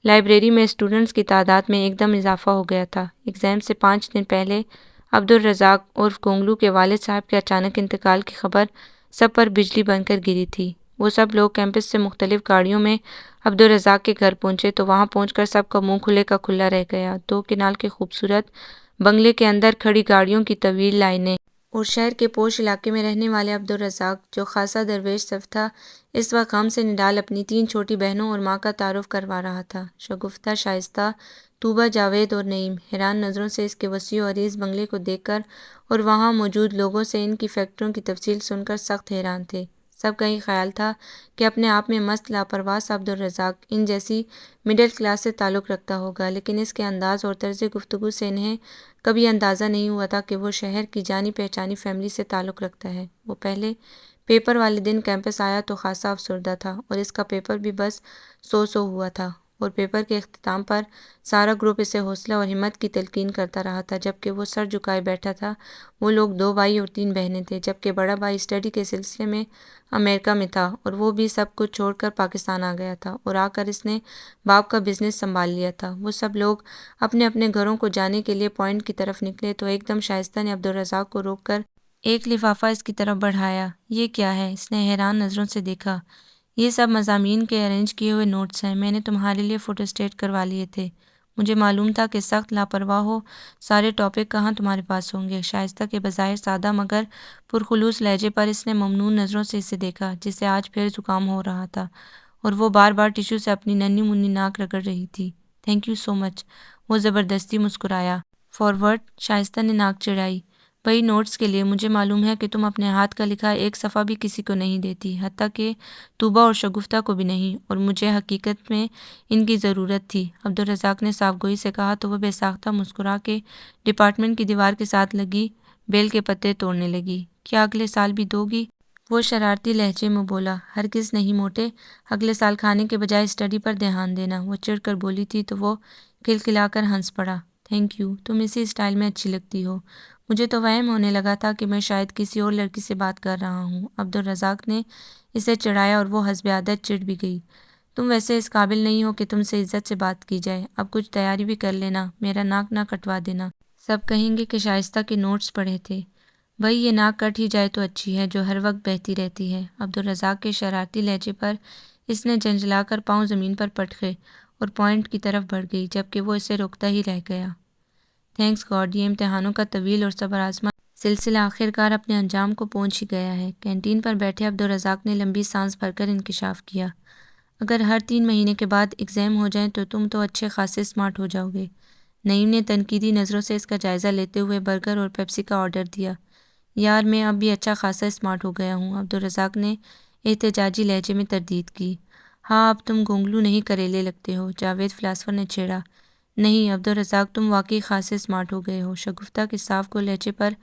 لائبریری میں اسٹوڈنٹس کی تعداد میں ایک دم اضافہ ہو گیا تھا۔ ایگزام سے 5 دن پہلے عبدالرزاق عرف گونگلو کے والد صاحب کے اچانک انتقال کی خبر سب پر بجلی بن کر گری تھی۔ وہ سب لوگ کیمپس سے مختلف گاڑیوں میں عبدالرزاق کے گھر پہنچے تو وہاں پہنچ کر سب کا منہ کھلے کا کھلا رہ گیا۔ 2 کنال کے خوبصورت بنگلے کے اندر کھڑی گاڑیوں کی طویل لائنیں اور شہر کے پوش علاقے میں رہنے والے عبدالرزاق، جو خاصا درویش صف تھا، اس وقت غم سے نڈال اپنی 3 چھوٹی بہنوں اور ماں کا تعارف کروا رہا تھا۔ شگفتہ، شائستہ، طوبیٰ، جاوید اور نعیم حیران نظروں سے اس کے وسیع و عریض بنگلے کو دیکھ کر اور وہاں موجود لوگوں سے ان کی فیکٹریوں کی تفصیل سن کر سخت حیران تھے۔ سب کا یہ خیال تھا کہ اپنے آپ میں مست لاپرواہ سا عبدالرزاق ان جیسی مڈل کلاس سے تعلق رکھتا ہوگا، لیکن اس کے انداز اور طرز گفتگو سے انہیں کبھی اندازہ نہیں ہوا تھا کہ وہ شہر کی جانی پہچانی فیملی سے تعلق رکھتا ہے۔ وہ پہلے پیپر والے دن کیمپس آیا تو خاصا افسردہ تھا، اور اس کا پیپر بھی بس سو ہوا تھا، اور پیپر کے اختتام پر سارا گروپ اسے حوصلہ اور ہمت کی تلقین کرتا رہا تھا، جبکہ وہ سر جھکائے بیٹھا تھا۔ وہ لوگ 2 بھائی اور 3 بہنیں تھے، جبکہ بڑا بھائی اسٹڈی کے سلسلے میں امریکہ میں تھا، اور وہ بھی سب کچھ چھوڑ کر پاکستان آ گیا تھا، اور آ کر اس نے باپ کا بزنس سنبھال لیا تھا۔ وہ سب لوگ اپنے اپنے گھروں کو جانے کے لیے پوائنٹ کی طرف نکلے تو ایک دم شائستہ نے عبدالرزاق کو روک کر ایک لفافہ اس کی طرف بڑھایا۔ یہ کیا ہے؟ اس نے حیران نظروں سے دیکھا۔ یہ سب مضامین کے ارینج کیے ہوئے نوٹس ہیں، میں نے تمہارے لیے فوٹو اسٹیٹ کروا لیے تھے۔ مجھے معلوم تھا کہ سخت لاپرواہ ہو، سارے ٹاپک کہاں تمہارے پاس ہوں گے۔ شائستہ کے بظاہر سادہ مگر پرخلوص لہجے پر اس نے ممنون نظروں سے اسے دیکھا، جسے آج پھر زکام ہو رہا تھا، اور وہ بار بار ٹشو سے اپنی ننھی منھی ناک رگڑ رہی تھی۔ تھینک یو سو مچ، وہ زبردستی مسکرایا۔ فارورڈ، شائستہ نے ناک چڑھائی۔ بھئی نوٹس کے لیے مجھے معلوم ہے کہ تم اپنے ہاتھ کا لکھا ایک صفحہ بھی کسی کو نہیں دیتی، حتیٰ کہ طوبیٰ اور شگفتہ کو بھی نہیں، اور مجھے حقیقت میں ان کی ضرورت تھی، عبدالرزاق نے صاف گوئی سے کہا تو وہ بے ساختہ مسکرا کے ڈپارٹمنٹ کی دیوار کے ساتھ لگی بیل کے پتے توڑنے لگی۔ کیا اگلے سال بھی دو گی؟ وہ شرارتی لہجے میں بولا۔ ہرگز نہیں موٹے، اگلے سال کھانے کے بجائے اسٹڈی پر دھیان دینا، وہ چڑھ کر بولی تھی تو وہ کھلکھلا کر ہنس پڑا۔ تھینک یو، تم اسی اسٹائل میں اچھی لگتی ہو۔ مجھے تو وہم ہونے لگا تھا کہ میں شاید کسی اور لڑکی سے بات کر رہا ہوں۔ عبدالرزاق نے اسے چڑھایا اور وہ حسب عادت چڑھ بھی گئی۔ تم ویسے اس قابل نہیں ہو کہ تم سے عزت سے بات کی جائے، اب کچھ تیاری بھی کر لینا، میرا ناک نہ کٹوا دینا، سب کہیں گے کہ شائستہ کے نوٹس پڑھے تھے۔ بھئی یہ ناک کٹ ہی جائے تو اچھی ہے، جو ہر وقت بہتی رہتی ہے۔ عبدالرزاق کے شرارتی لہجے پر اس نے جھنجھلا کر پاؤں زمین پر پٹکے اور پوائنٹ کی طرف بڑھ گئی، جبکہ وہ اسے روکتا ہی رہ گیا۔ تھینکس گاڈ، یہ امتحانوں کا طویل اور صبر آزما سلسلہ آخرکار اپنے انجام کو پہنچ ہی گیا ہے۔ کینٹین پر بیٹھے عبدالرزاق نے لمبی سانس بھر کر انکشاف کیا۔ اگر ہر 3 مہینے کے بعد ایگزام ہو جائیں تو تم تو اچھے خاصے اسمارٹ ہو جاؤ گے۔ نعیم نے تنقیدی نظروں سے اس کا جائزہ لیتے ہوئے برگر اور پیپسی کا آرڈر دیا۔ یار میں اب بھی اچھا خاصا اسمارٹ ہو گیا ہوں، عبدالرزاق نے احتجاجی لہجے میں تردید کی۔ ہاں اب تم گونگلو نہیں کریلے لگتے ہو، جاوید فلاسفر نے چھیڑا۔ نہیں عبدالرزاق، تم واقعی خاصے اسمارٹ ہو گئے ہو۔ شگفتہ کے صاف گو لہجے پر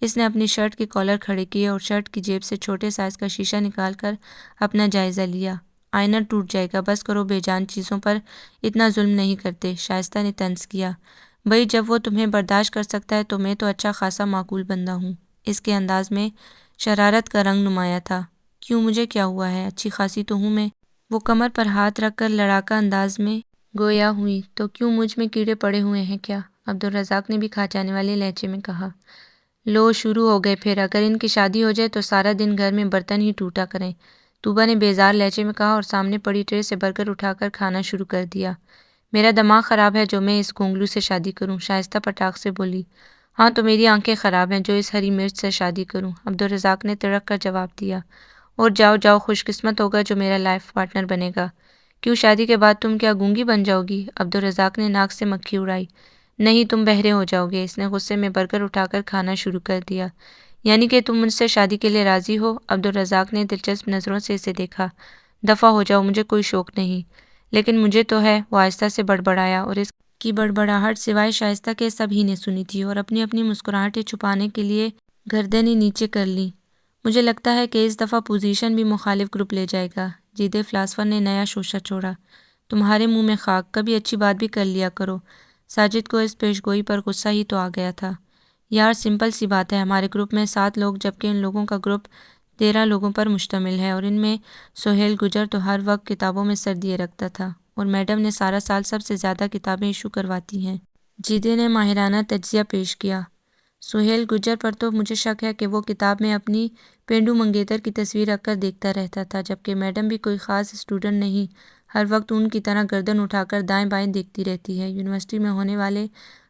اس نے اپنی شرٹ کے کالر کھڑے کیے اور شرٹ کی جیب سے چھوٹے سائز کا شیشہ نکال کر اپنا جائزہ لیا۔ آئینہ ٹوٹ جائے گا، بس کرو، بے جان چیزوں پر اتنا ظلم نہیں کرتے، شائستہ نے طنز کیا۔ بھئی جب وہ تمہیں برداشت کر سکتا ہے تو میں تو اچھا خاصا معقول بندہ ہوں۔ اس کے انداز میں شرارت کا رنگ نمایاں تھا۔ کیوں، مجھے کیا ہوا ہے؟ اچھی خاصی تو ہوں میں، وہ کمر پر ہاتھ رکھ کر لڑاکا انداز میں گویا ہوئی۔ تو کیوں، مجھ میں کیڑے پڑے ہوئے ہیں کیا؟ عبدالرزاق نے بھی کھا جانے والے لہجے میں کہا۔ لو شروع ہو گئے پھر، اگر ان کی شادی ہو جائے تو سارا دن گھر میں برتن ہی ٹوٹا کریں، طوبیٰ نے بیزار لہجے میں کہا اور سامنے پڑی ٹرے سے برگر اٹھا کر کھانا شروع کر دیا۔ میرا دماغ خراب ہے جو میں اس گونگلو سے شادی کروں، شائستہ پٹاخ سے بولی۔ ہاں تو میری آنکھیں خراب ہیں جو اس ہری مرچ سے شادی کروں، عبدالرزاق نے تڑک کر جواب دیا۔ اور جاؤ جاؤ، خوش قسمت ہوگا جو میرا لائف پارٹنر بنے گا۔ کیوں، شادی کے بعد تم کیا گونگی بن جاؤ گی؟ عبدالرزاق نے ناک سے مکھی اڑائی۔ نہیں، تم بہرے ہو جاؤ گے، اس نے غصے میں برگر اٹھا کر کھانا شروع کر دیا۔ یعنی کہ تم مجھ سے شادی کے لیے راضی ہو؟ عبدالرزاق نے دلچسپ نظروں سے اسے دیکھا۔ دفع ہو جاؤ، مجھے کوئی شوق نہیں، لیکن مجھے تو ہے، وہ آہستہ سے بڑبڑایا، اور اس کی بڑبڑاہٹ سوائے شائستہ کے سب ہی نے سنی تھی اور اپنی اپنی مسکراہٹیں چھپانے کے لیے گردنیں نیچے کر لیں۔ مجھے لگتا ہے کہ اس دفعہ پوزیشن بھی مخالف گروپ لے جائے گا، جیدے فلاسفر نے نیا شوشہ چھوڑا۔ تمہارے منہ میں خاک، کبھی اچھی بات بھی کر لیا کرو۔ ساجد کو اس پیشگوئی پر غصہ ہی تو آ گیا تھا۔ یار سمپل سی بات ہے، ہمارے گروپ میں 7 لوگ جبکہ ان لوگوں کا گروپ 13 لوگوں پر مشتمل ہے، اور ان میں سہیل گجر تو ہر وقت کتابوں میں سر دیے رکھتا تھا، اور میڈم نے سارا سال سب سے زیادہ کتابیں ایشو کرواتی ہیں۔ جیدے نے ماہرانہ تجزیہ پیش کیا۔ سہیل گجر پر تو مجھے شک ہے کہ وہ کتاب میں اپنی پینڈو منگیتر کی تصویر رکھ کر دیکھتا رہتا تھا، جبکہ میڈم بھی کوئی خاص اسٹوڈنٹ نہیں، ہر وقت ان کی طرح گردن اٹھا کر دائیں بائیں دیکھتی رہتی ہے۔ یونیورسٹی میں ہونے والے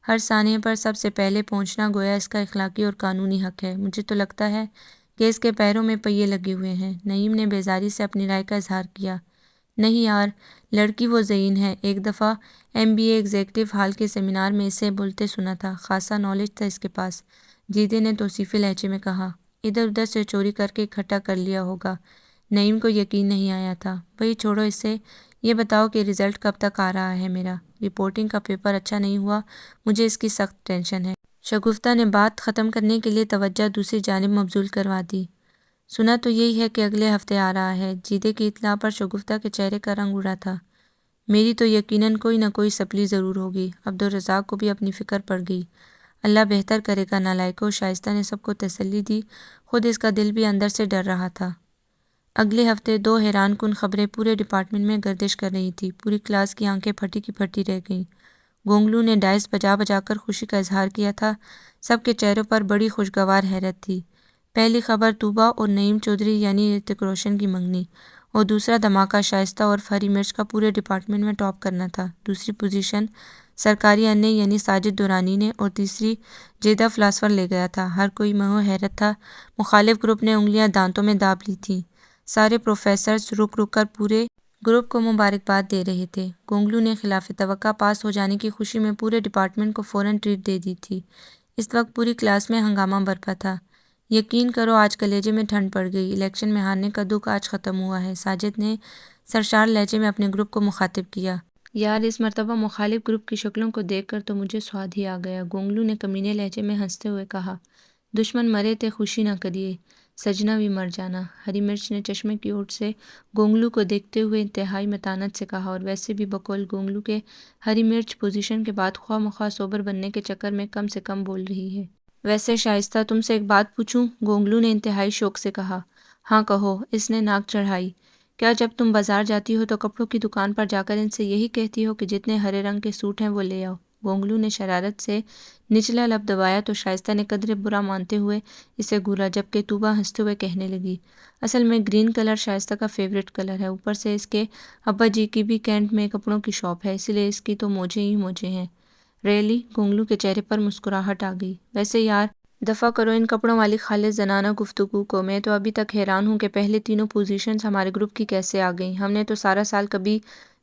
ہر سانحے پر سب سے پہلے پہنچنا گویا اس کا اخلاقی اور قانونی حق ہے۔ مجھے تو لگتا ہے کہ اس کے پیروں میں پہیے لگے ہوئے ہیں۔ نعیم نے بیزاری سے اپنی رائے کا اظہار کیا۔ نہیں یار، لڑکی وہ ذہین ہے۔ ایک دفعہ MBA ایگزیکٹو ہال کے سیمینار میں اسے بولتے سنا تھا۔ خاصا نالج تھا اس کے پاس، جیدے نے توصیفی لہجے میں کہا۔ ادھر ادھر سے چوری کر کے اکٹھا کر لیا ہوگا۔ نعیم کو یقین نہیں آیا تھا۔ بھئی چھوڑو اسے، یہ بتاؤ کہ رزلٹ کب تک آ رہا ہے میرا؟ رپورٹنگ کا پیپر اچھا نہیں ہوا، مجھے اس کی سخت ٹینشن ہے۔ شگفتہ نے بات ختم کرنے کے لیے توجہ دوسری جانب مبذول کروا دی۔ سنا تو یہی ہے کہ اگلے ہفتے آ رہا ہے۔ جیدے کی اطلاع پر شگفتہ کے چہرے کا رنگ اڑا تھا۔ میری تو یقیناً کوئی نہ کوئی سپلی ضرور ہوگی۔ عبدالرزاق کو بھی اپنی فکر پڑ گئی۔ اللہ بہتر کرے گا نالائکو، شائستہ نے سب کو تسلی دی، خود اس کا دل بھی اندر سے ڈر رہا تھا۔ اگلے ہفتے دو حیران کن خبریں پورے ڈپارٹمنٹ میں گردش کر رہی تھی۔ پوری کلاس کی آنکھیں پھٹی کی پھٹی رہ گئیں۔ گونگلو نے ڈائس بجا بجا کر خوشی کا اظہار کیا تھا۔ سب کے چہروں پر بڑی خوشگوار حیرت تھی۔ پہلی خبر طوبہ اور نعیم چودھری یعنی رتک روشن کی منگنی، اور دوسرا دھماکہ شائستہ اور ہری مرچ کا پورے ڈپارٹمنٹ میں ٹاپ کرنا تھا۔ دوسری پوزیشن سرکاری انے یعنی ساجد دورانی نے اور تیسری جیدہ فلاسفر لے گیا تھا۔ ہر کوئی مہو حیرت تھا۔ مخالف گروپ نے انگلیاں دانتوں میں داب لی تھیں۔ سارے پروفیسرز رک رک کر پورے گروپ کو مبارکباد دے رہے تھے۔ گونگلو نے خلاف توقع پاس ہو جانے کی خوشی میں پورے ڈپارٹمنٹ کو فوراً ٹریٹ دے دی تھی۔ اس وقت پوری کلاس میں ہنگامہ برپا تھا۔ یقین کرو آج کلیجے میں ٹھنڈ پڑ گئی۔ الیکشن میں ہارنے کا دکھ آج ختم ہوا ہے۔ ساجد نے سرشار لہجے میں اپنے گروپ کو مخاطب کیا۔ یار اس مرتبہ مخالف گروپ کی شکلوں کو دیکھ کر تو مجھے سواد ہی آ گیا۔ گونگلو نے کمینے لہجے میں ہنستے ہوئے کہا۔ دشمن مرے تھے خوشی نہ کریے، سجنا بھی مر جانا۔ ہری مرچ نے چشمے کی اوٹ سے گونگلو کو دیکھتے ہوئے انتہائی متانت سے کہا، اور ویسے بھی بقول گونگلو کے ہری مرچ پوزیشن کے بعد خواہ مخواہ سوبر بننے کے چکر میں کم سے کم بول رہی ہے۔ ویسے شائستہ تم سے ایک بات پوچھوں؟ گونگلو نے انتہائی شوق سے کہا۔ ہاں کہو، اس نے ناک چڑھائی۔ کیا جب تم بازار جاتی ہو تو کپڑوں کی دکان پر جا کر ان سے یہی کہتی ہو کہ جتنے ہرے رنگ کے سوٹ ہیں وہ لے آؤ؟ گونگلو نے شرارت سے نچلا لب دبایا تو شائستہ نے قدرے برا مانتے ہوئے اسے گھورا، جبکہ طوبہ ہنستے ہوئے کہنے لگی، اصل میں گرین کلر شائستہ کا فیوریٹ کلر ہے، اوپر سے اس کے ابا جی کی بھی کینٹ میں کپڑوں کی شاپ ہے، اسی لیے اس کی تو موجیں ہی موجیں ہیں۔ ریئلی؟ گونگلو کے چہرے پر مسکراہٹ آ گئی۔ ویسے یار دفع کرو ان کپڑوں والی خالص زنانہ گفتگو کو۔ میں تو ابھی تک حیران ہوں کہ پہلے تینوں پوزیشنز ہمارے گروپ کی کیسے آ گئیں۔ ہم نے تو سارا سال کبھی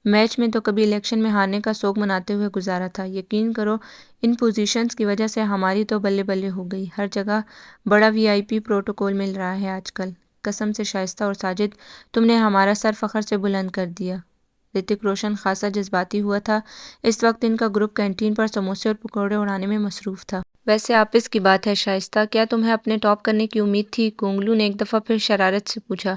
میچ میں تو کبھی الیکشن میں ہارنے کا سوگ مناتے ہوئے گزارا تھا۔ یقین کرو ان پوزیشنز کی وجہ سے ہماری تو بلے بلے ہو گئی۔ ہر جگہ بڑا VIP پروٹوکول مل رہا ہے آج کل۔ قسم سے شائستہ اور ساجد، تم نے ہمارا سر فخر سے بلند کر دیا۔ رتک روشن خاصا جذباتی ہوا تھا۔ اس وقت ان کا گروپ کینٹین پر سموسے اور پکوڑے اڑانے میں مصروف تھا۔ ویسے آپس کی بات ہے شائستہ، کیا تمہیں اپنے ٹاپ کرنے کی امید تھی؟ گونگلو نے ایک دفعہ پھر شرارت سے پوچھا۔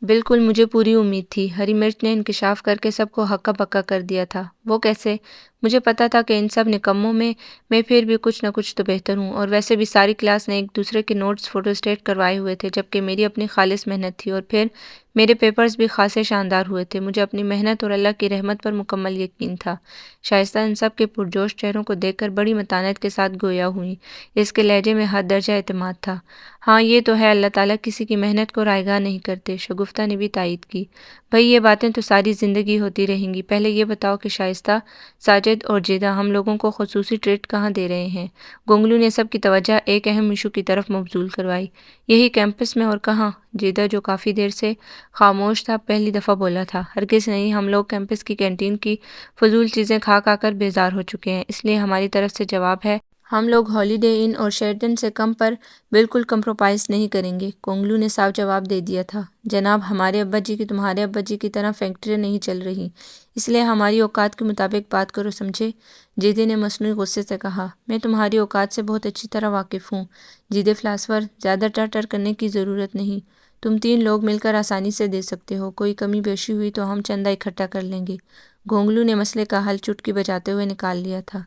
بالکل، مجھے پوری امید تھی۔ ہری مرچ نے انکشاف کر کے سب کو ہکا بکا کر دیا تھا۔ وہ کیسے؟ مجھے پتا تھا کہ ان سب نکموں میں پھر بھی کچھ نہ کچھ تو بہتر ہوں، اور ویسے بھی ساری کلاس نے ایک دوسرے کے نوٹس فوٹو اسٹیٹ کروائے ہوئے تھے، جبکہ میری اپنی خالص محنت تھی، اور پھر میرے پیپرز بھی خاصے شاندار ہوئے تھے۔ مجھے اپنی محنت اور اللہ کی رحمت پر مکمل یقین تھا۔ شائستہ ان سب کے پرجوش چہروں کو دیکھ کر بڑی متانت کے ساتھ گویا ہوئی۔ اس کے لہجے میں حد درجہ اعتماد تھا۔ ہاں یہ تو ہے، اللہ تعالیٰ کسی کی محنت کو رائیگاں نہیں کرتے۔ شگفتہ نے بھی تائید کی۔ بھئی یہ باتیں تو ساری زندگی ہوتی رہیں گی۔ پہلے یہ بتاؤ کہ شائستہ، ساجد اور جیدہ ہم لوگوں کو خصوصی ٹریٹ کہاں دے رہے ہیں؟ گونگلو نے سب کی توجہ ایک اہم ایشو کی طرف مبذول کروائی۔ یہی کیمپس میں، اور کہاں؟ جیدہ جو کافی دیر سے خاموش تھا پہلی دفعہ بولا تھا۔ ہرگز نہیں، ہم لوگ کیمپس کی کینٹین کی فضول چیزیں کھا کھا کر بیزار ہو چکے ہیں، اس لیے ہماری طرف سے جواب ہے، ہم لوگ ہالیڈے ان اور شیرٹن سے کم پر بالکل کمپرومائز نہیں کریں گے۔ گونگلو نے صاف جواب دے دیا تھا، جناب ہمارے ابا جی کی تمہارے ابا جی کی طرح فیکٹریاں نہیں چل رہی، اس لیے ہماری اوقات کے مطابق بات کرو، سمجھے؟ جیدے نے مصنوعی غصے سے کہا۔ میں تمہاری اوقات سے بہت اچھی طرح واقف ہوں جیدے فلاسفر، زیادہ ٹر کرنے کی ضرورت نہیں، تم تین لوگ مل کر آسانی سے دے سکتے ہو، کوئی کمی بیشی ہوئی تو ہم چندہ اکٹھا کر لیں گے۔ گونگلو نے مسئلے کا حل چٹکی بجاتے ہوئے نکال لیا تھا۔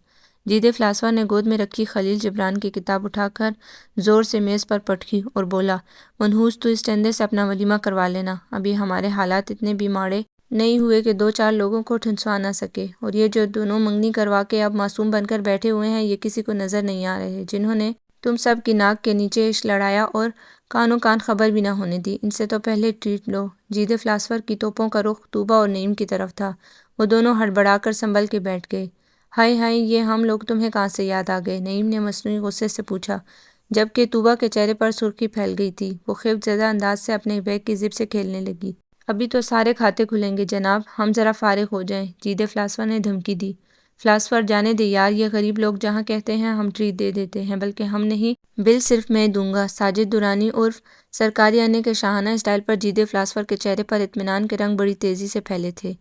جیدے فلاسفر نے گود میں رکھی خلیل جبران کی کتاب اٹھا کر زور سے میز پر پٹکی اور بولا، منحوس تو اس چندے سے اپنا ولیمہ کروا لینا، ابھی ہمارے حالات اتنے بھی ماڑے نہیں ہوئے کہ دو چار لوگوں کو ٹھنسوا نہ سکے، اور یہ جو دونوں منگنی کروا کے اب معصوم بن کر بیٹھے ہوئے ہیں یہ کسی کو نظر نہیں آ رہے، جنہوں نے تم سب کی ناک کے نیچے عشق لڑایا اور کانوں کان خبر بھی نہ ہونے دی، ان سے تو پہلے ٹریٹ لو۔ جیدے فلاسفر کی توپوں کا رخ طوبہ اور نعیم کی طرف تھا۔ وہ دونوں ہڑبڑا کر سنبھل کے بیٹھ گئے۔ ہائے ہائے، یہ ہم لوگ تمہیں کہاں سے یاد آ گئے؟ نعیم نے مصنوعی غصے سے پوچھا، جبکہ طوبہ کے چہرے پر سرخی پھیل گئی تھی۔ وہ خفت زدہ انداز سے اپنے بیگ کی زپ سے کھیلنے لگی۔ ابھی تو سارے کھاتے کھلیں گے جناب، ہم ذرا فارغ ہو جائیں، جیدے فلاسفر نے دھمکی دی۔ فلاسفر، جانے دے یار، یہ غریب لوگ جہاں کہتے ہیں ہم ٹریٹ دے دیتے ہیں، بلکہ ہم نہیں، بل صرف میں دوں گا۔ ساجد درانی عرف سرکاری انے کے شاہانہ اسٹائل پر جیدے فلاسفر کے چہرے پر اطمینان کے رنگ بڑی تیزی سے پھیلے تھے۔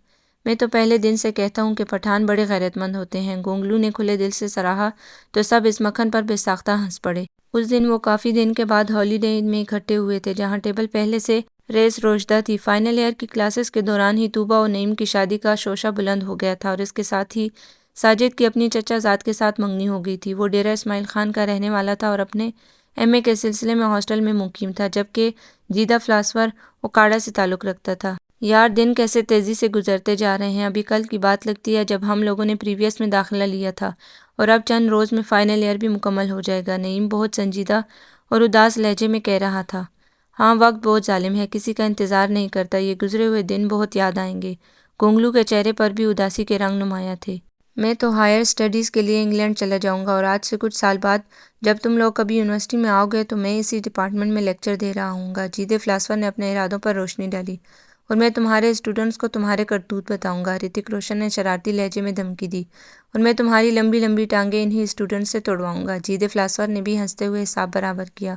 میں تو پہلے دن سے کہتا ہوں کہ پٹھان بڑے غیرت مند ہوتے ہیں، گونگلو نے کھلے دل سے سراہا تو سب اس مکھن پر بے ساختہ ہنس پڑے۔ اس دن وہ کافی دن کے بعد ہالی ڈے میں اکٹھے ہوئے تھے، جہاں ٹیبل پہلے سے ریز روشدہ تھی۔ فائنل ایئر کی کلاسز کے دوران ہی طوبہ اور نعیم کی شادی کا شوشہ بلند ہو گیا تھا، اور اس کے ساتھ ہی ساجد کی اپنی چچا زاد کے ساتھ منگنی ہو گئی تھی۔ وہ ڈیرہ اسماعیل خان کا رہنے والا تھا اور اپنے ایم اے کے سلسلے میں ہاسٹل میں مقیم تھا، جبکہ جیدہ فلاسفر اوکاڑا سے تعلق رکھتا تھا۔ یار، دن کیسے تیزی سے گزرتے جا رہے ہیں، ابھی کل کی بات لگتی ہے جب ہم لوگوں نے پریویس میں داخلہ لیا تھا، اور اب چند روز میں فائنل ایئر بھی مکمل ہو جائے گا۔ نعیم بہت سنجیدہ اور اداس لہجے میں کہہ رہا تھا۔ ہاں، وقت بہت ظالم ہے، کسی کا انتظار نہیں کرتا، یہ گزرے ہوئے دن بہت یاد آئیں گے۔ گونگلو کے چہرے پر بھی اداسی کے رنگ نمایاں تھے۔ میں تو ہائر اسٹڈیز کے لیے انگلینڈ چلا جاؤں گا، اور آج سے کچھ سال بعد جب تم لوگ کبھی یونیورسٹی میں آؤ گے تو میں اسی ڈپارٹمنٹ میں لیکچر دے رہا ہوں گا۔ جیدے فلاسفر نے اپنے ارادوں پر روشنی ڈالی۔ اور میں تمہارے اسٹوڈنٹس کو تمہارے کرتوت بتاؤں گا، رتک روشن نے شرارتی لہجے میں دھمکی دی۔ اور میں تمہاری لمبی لمبی ٹانگیں انہی اسٹوڈنٹس سے توڑواؤں گا۔ جیدے فلاسفر نے بھی ہنستے ہوئے حساب برابر کیا۔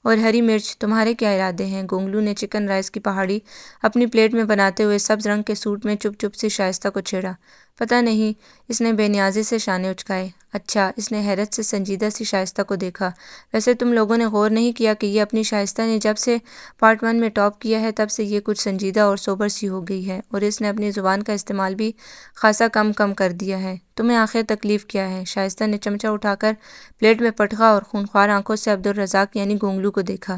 اور ہری مرچ، تمہارے کیا ارادے ہیں؟ گونگلو نے چکن رائس کی پہاڑی اپنی پلیٹ میں بناتے ہوئے سبز رنگ کے سوٹ میں چپ چپ سی شائستہ کو چھیڑا۔ پتہ نہیں، اس نے بے نیازی سے شانے اچکائے۔ اچھا، اس نے حیرت سے سنجیدہ سی شائستہ کو دیکھا۔ ویسے تم لوگوں نے غور نہیں کیا کہ یہ اپنی شائستہ نے جب سے پارٹ 1 میں ٹاپ کیا ہے تب سے یہ کچھ سنجیدہ اور سوبر سی ہو گئی ہے، اور اس نے اپنی زبان کا استعمال بھی خاصا کم کر دیا ہے۔ تمہیں آخر تکلیف کیا ہے؟ شائستہ نے چمچہ اٹھا کر پلیٹ میں پٹکا اور خونخوار آنکھوں سے عبدالرزاق یعنی گونگلو کو دیکھا۔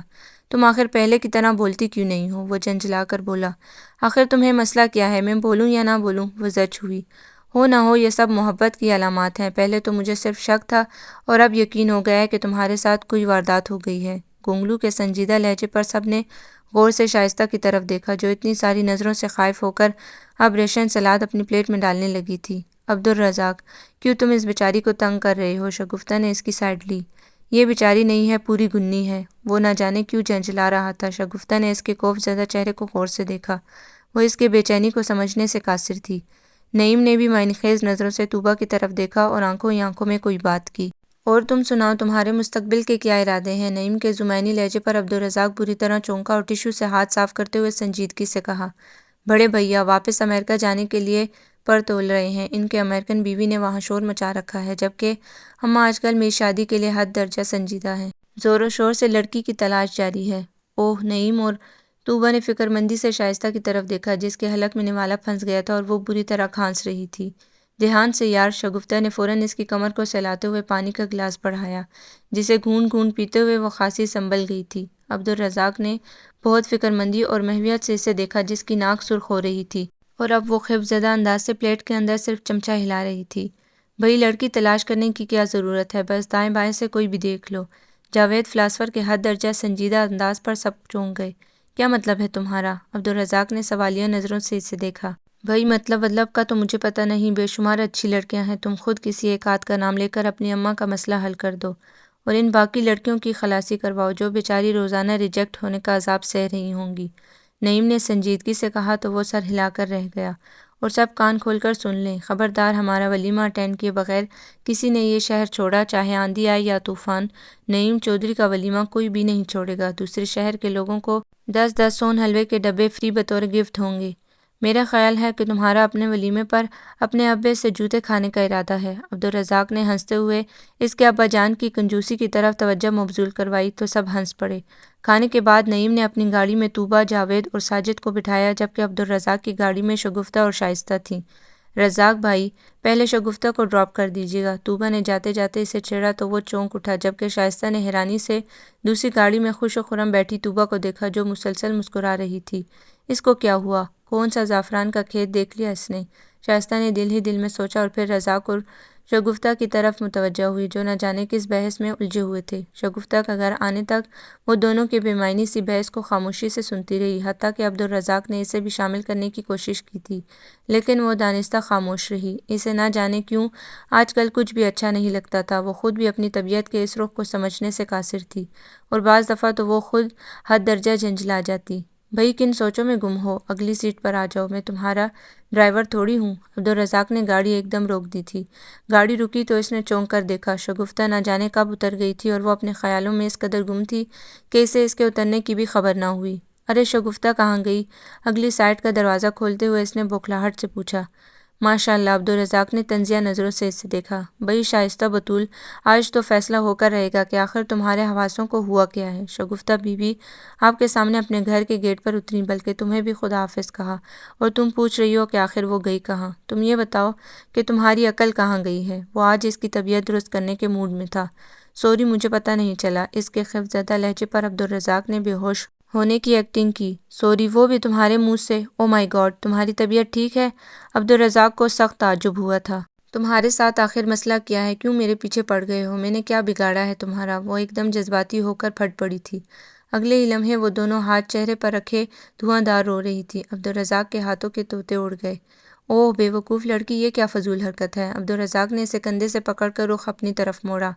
تم آخر پہلے کی طرح بولتی کیوں نہیں ہو؟ وہ جھنجھلا کر بولا۔ آخر تمہیں مسئلہ کیا ہے؟ میں بولوں یا نہ بولوں؟ وہ زچ ہوئی۔ ہو نہ ہو، یہ سب محبت کی علامات ہیں۔ پہلے تو مجھے صرف شک تھا، اور اب یقین ہو گیا ہے کہ تمہارے ساتھ کوئی واردات ہو گئی ہے۔ گونگلو کے سنجیدہ لہجے پر سب نے غور سے شائستہ کی طرف دیکھا، جو اتنی ساری نظروں سے خائف ہو کر اب ریشن سلاد اپنی پلیٹ میں ڈالنے لگی تھی۔ عبدالرزاق، کیوں تم اس بیچاری کو تنگ کر رہے ہو؟ شگفتہ نے اس کی سائڈ لی۔ یہ بیچاری نہیں ہے، پوری گنی ہے۔ وہ نہ جانے کیوں جھنجھلا رہا تھا۔ شگفتہ نے اس کے خوف زدہ چہرے کو غور سے دیکھا۔ وہ اس کے بے چینی کو سمجھنے سے قاصر تھی۔ نعیم نے بھی معنی خیز نظروں سے طوبہ کی طرف دیکھا اور آنکھوں ہی آنکھوں میں کوئی بات کی۔ اور تم سناؤ، تمہارے مستقبل کے کیا ارادے ہیں؟ نعیم کے زمینی لہجے پر عبدالرزاق بری طرح چونکا اور ٹشو سے ہاتھ صاف کرتے ہوئے سنجیدگی سے کہا، بڑے بھیا واپس امریکہ جانے کے لیے پر تول رہے ہیں۔ ان کے امریکن بیوی نے وہاں شور مچا رکھا ہے، جبکہ ہم آج کل میری شادی کے لیے حد درجہ سنجیدہ ہیں۔ زور و شور سے لڑکی کی تلاش جاری ہے۔ اوہ نعیم، اور طوبہ نے فکر مندی سے شائستہ کی طرف دیکھا، جس کے حلق میں نوالا پھنس گیا تھا اور وہ بری طرح کھانس رہی تھی۔ دھیان سے یار۔ شگفتہ نے فوراً اس کی کمر کو سہلاتے ہوئے پانی کا گلاس بڑھایا، جسے گھونٹ گھونٹ پیتے ہوئے وہ خاصی سنبھل گئی تھی۔ عبدالرزاق نے بہت فکر مندی اور محویت سے اسے دیکھا، جس کی ناک سرخ ہو رہی تھی، اور اب وہ خفت زدہ انداز سے پلیٹ کے اندر صرف چمچہ ہلا رہی تھی۔ بھئی، لڑکی تلاش کرنے کی کیا ضرورت ہے؟ بس دائیں بائیں سے کوئی بھی دیکھ لو۔ جاوید فلاسفر کے حد درجہ سنجیدہ انداز پر سب چونک گئے۔ کیا مطلب ہے تمہارا؟ عبدالرزاق نے سوالیہ نظروں سے اسے دیکھا۔ بھئی، مطلب کا تو مجھے پتہ نہیں، بے شمار اچھی لڑکیاں ہیں، تم خود کسی ایک آدھ کا نام لے کر اپنی اماں کا مسئلہ حل کر دو، اور ان باقی لڑکیوں کی خلاصی کرواؤ جو بیچاری روزانہ ریجیکٹ ہونے کا عذاب سہ رہی ہوں گی۔ نعیم نے سنجیدگی سے کہا تو وہ سر ہلا کر رہ گیا۔ اور سب کان کھول کر سن لیں، خبردار، ہمارا ولیمہ اٹینڈ کیے بغیر کسی نے یہ شہر چھوڑا، چاہے آندھی آئے یا طوفان، نعیم چودھری کا ولیمہ کوئی بھی نہیں چھوڑے گا۔ دوسرے شہر کے لوگوں کو 10 سون حلوے کے ڈبے فری بطور گفٹ ہوں گے۔ میرا خیال ہے کہ تمہارا اپنے ولیمے پر اپنے ابے سے جوتے کھانے کا ارادہ ہے۔ عبدالرزاق نے ہنستے ہوئے اس کے ابا جان کی کنجوسی کی طرف توجہ مبذول کروائی تو سب ہنس پڑے۔ کھانے کے بعد نعیم نے اپنی گاڑی میں طوبہ، جاوید اور ساجد کو بٹھایا، جبکہ عبدالرزاق کی گاڑی میں شگفتہ اور شائستہ تھیں۔ رزاق بھائی، پہلے شگفتہ کو ڈراپ کر دیجیے گا۔ طوبہ نے جاتے جاتے اسے چھیڑا تو وہ چونک اٹھا، جبکہ شائستہ نے حیرانی سے دوسری گاڑی میں خوش و خرم بیٹھی طوبہ کو دیکھا، جو مسلسل مسکرا رہی تھی۔ اس کو کیا ہوا؟ کون سا زعفران کا کھیت دیکھ لیا اس نے؟ شائستہ نے دل ہی دل میں سوچا، اور پھر رزاق اور شگفتہ کی طرف متوجہ ہوئی جو نہ جانے کس بحث میں الجھے ہوئے تھے۔ شگفتہ کا گھر آنے تک وہ دونوں کی بے معنی سی بحث کو خاموشی سے سنتی رہی، حتیٰ کہ عبدالرزاق نے اسے بھی شامل کرنے کی کوشش کی تھی، لیکن وہ دانستہ خاموش رہی۔ اسے نہ جانے کیوں آج کل کچھ بھی اچھا نہیں لگتا تھا۔ وہ خود بھی اپنی طبیعت کے اس رخ کو سمجھنے سے قاصر تھی، اور بعض دفعہ تو وہ خود حد درجہ جھنجھلا جاتی۔ بھئی کن سوچوں میں گم ہو؟ اگلی سیٹ پر آ جاؤ، میں تمہارا ڈرائیور تھوڑی ہوں۔ عبدالرزاق نے گاڑی ایک دم روک دی تھی۔ گاڑی رکی تو اس نے چونک کر دیکھا۔ شگفتہ نہ جانے کب اتر گئی تھی اور وہ اپنے خیالوں میں اس قدر گم تھی کہ اسے اس کے اترنے کی بھی خبر نہ ہوئی۔ ارے شگفتہ کہاں گئی؟ اگلی سائٹ کا دروازہ کھولتے ہوئے اس نے بوکھلاہٹ سے پوچھا۔ ماشاءاللہ، عبدالرزاق نے طنزیہ نظروں سے اسے دیکھا۔ بھئی شائستہ بطول، آج تو فیصلہ ہو کر رہے گا کہ آخر تمہارے حواسوں کو ہوا کیا ہے۔ شگفتہ بی بی آپ کے سامنے اپنے گھر کے گیٹ پر اتری، بلکہ تمہیں بھی خدا حافظ کہا، اور تم پوچھ رہی ہو کہ آخر وہ گئی کہاں؟ تم یہ بتاؤ کہ تمہاری عقل کہاں گئی ہے؟ وہ آج اس کی طبیعت درست کرنے کے موڈ میں تھا۔ سوری، مجھے پتہ نہیں چلا۔ اس کے خفتزدہ لہجے پر عبدالرزاق نے بے ہوش ہونے کی ایکٹنگ کی۔ سوری، وہ بھی تمہارے منہ سے؟ او مائی گاڈ، تمہاری طبیعت ٹھیک ہے؟ عبدالرزاق کو سخت تعجب ہوا تھا۔ تمہارے ساتھ آخر مسئلہ کیا ہے؟ کیوں میرے پیچھے پڑ گئے ہو؟ میں نے کیا بگاڑا ہے تمہارا؟ وہ ایک دم جذباتی ہو کر پھٹ پڑی تھی۔ اگلے ہی لمحے وہ دونوں ہاتھ چہرے پر رکھے دھواں دار رو رہی تھی۔ عبدالرزاق کے ہاتھوں کے طوطے اڑ گئے۔ اوہ بے وقوف لڑکی، یہ کیا فضول حرکت ہے؟ عبدالرزاق نے اسے کندھے سے پکڑ کر رخ اپنی طرف موڑا۔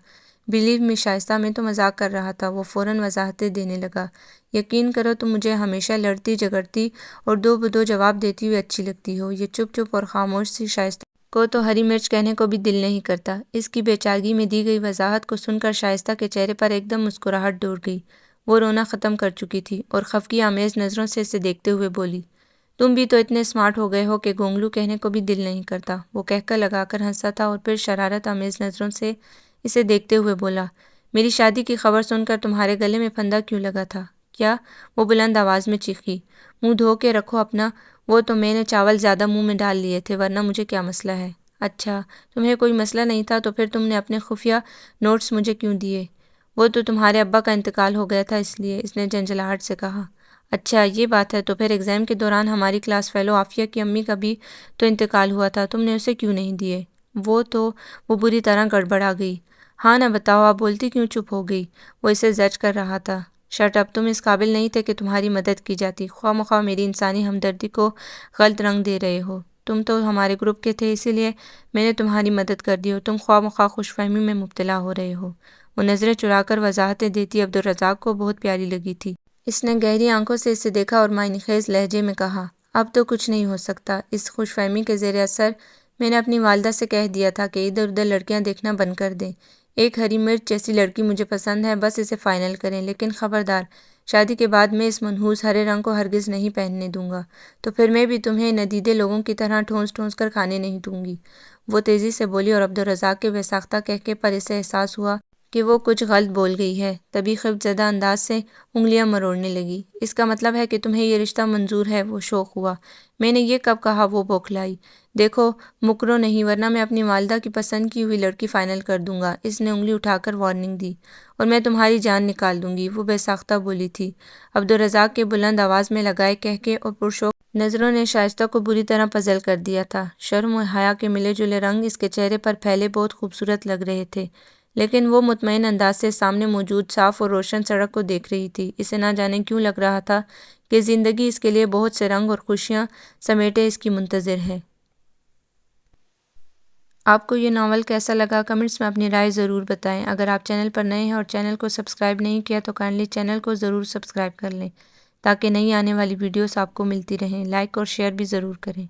بلیو می شائستہ، میں تو مذاق کر رہا تھا۔ وہ فوراً وضاحتیں دینے لگا۔ یقین کرو تم مجھے ہمیشہ لڑتی جھگڑتی اور دو بدو جواب دیتی ہوئی اچھی لگتی ہو۔ یہ چپ چپ اور خاموش سی شائستہ کو تو ہری مرچ کہنے کو بھی دل نہیں کرتا۔ اس کی بے چارگی میں دی گئی وضاحت کو سن کر شائستہ کے چہرے پر ایک دم مسکراہٹ دوڑ گئی۔ وہ رونا ختم کر چکی تھی اور خفگی آمیز نظروں سے اسے دیکھتے ہوئے بولی، تم بھی تو اتنے اسمارٹ ہو گئے ہو کہ گونگلو کہنے کو بھی دل نہیں کرتا۔ وہ کہکہ لگا کر ہنسا تھا اور پھر شرارت آمیز نظروں سے اسے دیکھتے ہوئے بولا، میری شادی کی خبر سن کر تمہارے گلے میں پھندا کیوں لگا تھا؟ کیا؟ وہ بلند آواز میں چیخی۔ منہ دھو کے رکھو اپنا۔ وہ تو میں نے چاول زیادہ منہ میں ڈال لیے تھے، ورنہ مجھے کیا مسئلہ ہے؟ اچھا، تمہیں کوئی مسئلہ نہیں تھا تو پھر تم نے اپنے خفیہ نوٹس مجھے کیوں دیے؟ وہ تو تمہارے ابا کا انتقال ہو گیا تھا اس لیے، اس نے جھنجھلاہٹ سے کہا۔ اچھا یہ بات ہے، تو پھر ایگزام کے دوران ہماری کلاس فیلو عافیہ کی امی کا بھی تو انتقال ہوا تھا، تم نے اسے کیوں نہیں دیے؟ وہ بری طرح گڑبڑا گئی۔ ہاں نہ بتاؤ، آپ بولتی کیوں چپ ہو گئی؟ وہ اسے زج کر رہا تھا۔ شٹ اپ، تم اس قابل نہیں تھے کہ تمہاری مدد کی جاتی، خواہ مخواہ میری انسانی ہمدردی کو غلط رنگ دے رہے ہو۔ تم تو ہمارے گروپ کے تھے، اسی لیے میں نے تمہاری مدد کر دی، اور تم خواہ مخواہ خوش فہمی میں مبتلا ہو رہے ہو۔ وہ نظریں چرا کر وضاحتیں دیتی عبدالرزاق کو بہت پیاری لگی تھی۔ اس نے گہری آنکھوں سے اسے دیکھا اور معنی خیز لہجے میں کہا، اب تو کچھ نہیں ہو سکتا۔ اس خوش فہمی کے زیر اثر میں نے اپنی والدہ سے کہہ دیا تھا کہ ادھر ادھر لڑکیاں دیکھنا بند کر دیں۔ ایک ہری مرچ جیسی لڑکی مجھے پسند ہے، بس اسے فائنل کریں، لیکن خبردار، شادی کے بعد میں اس منحوس ہرے رنگ کو ہرگز نہیں پہننے دوں گا، تو پھر میں بھی تمہیں ندیدے لوگوں کی طرح ٹھونس ٹھونس کر کھانے نہیں دوں گی۔ وہ تیزی سے بولی اور عبدالرزاق کے بے ساختہ کہکے پر اسے احساس ہوا کہ وہ کچھ غلط بول گئی ہے۔ تبھی خفت زدہ انداز سے انگلیاں مروڑنے لگی۔ اس کا مطلب ہے کہ تمہیں یہ رشتہ منظور ہے؟ وہ شوق ہوا۔ میں نے یہ کب کہا؟ وہ بوکھلائی۔ دیکھو مکرو نہیں، ورنہ میں اپنی والدہ کی پسند کی ہوئی لڑکی فائنل کر دوں گا۔ اس نے انگلی اٹھا کر وارننگ دی۔ اور میں تمہاری جان نکال دوں گی، وہ بے ساختہ بولی تھی۔ عبدالرزاق کے بلند آواز میں لگائے کہکے اور پرشوق نظروں نے شائستہ کو بری طرح پزل کر دیا تھا۔ شرم و حیا کے ملے جلے رنگ اس کے چہرے پر پھیلے بہت خوبصورت لگ رہے تھے، لیکن وہ مطمئن انداز سے سامنے موجود صاف اور روشن سڑک کو دیکھ رہی تھی۔ اسے نہ جانے کیوں لگ رہا تھا کہ زندگی اس کے لیے بہت سے رنگ اور خوشیاں سمیٹے اس کی منتظر ہے۔ آپ کو یہ ناول کیسا لگا؟ کمنٹس میں اپنی رائے ضرور بتائیں۔ اگر آپ چینل پر نئے ہیں اور چینل کو سبسکرائب نہیں کیا تو کائنڈلی چینل کو ضرور سبسکرائب کر لیں تاکہ نئی آنے والی ویڈیوز آپ کو ملتی رہیں۔ لائک اور شیئر بھی ضرور کریں۔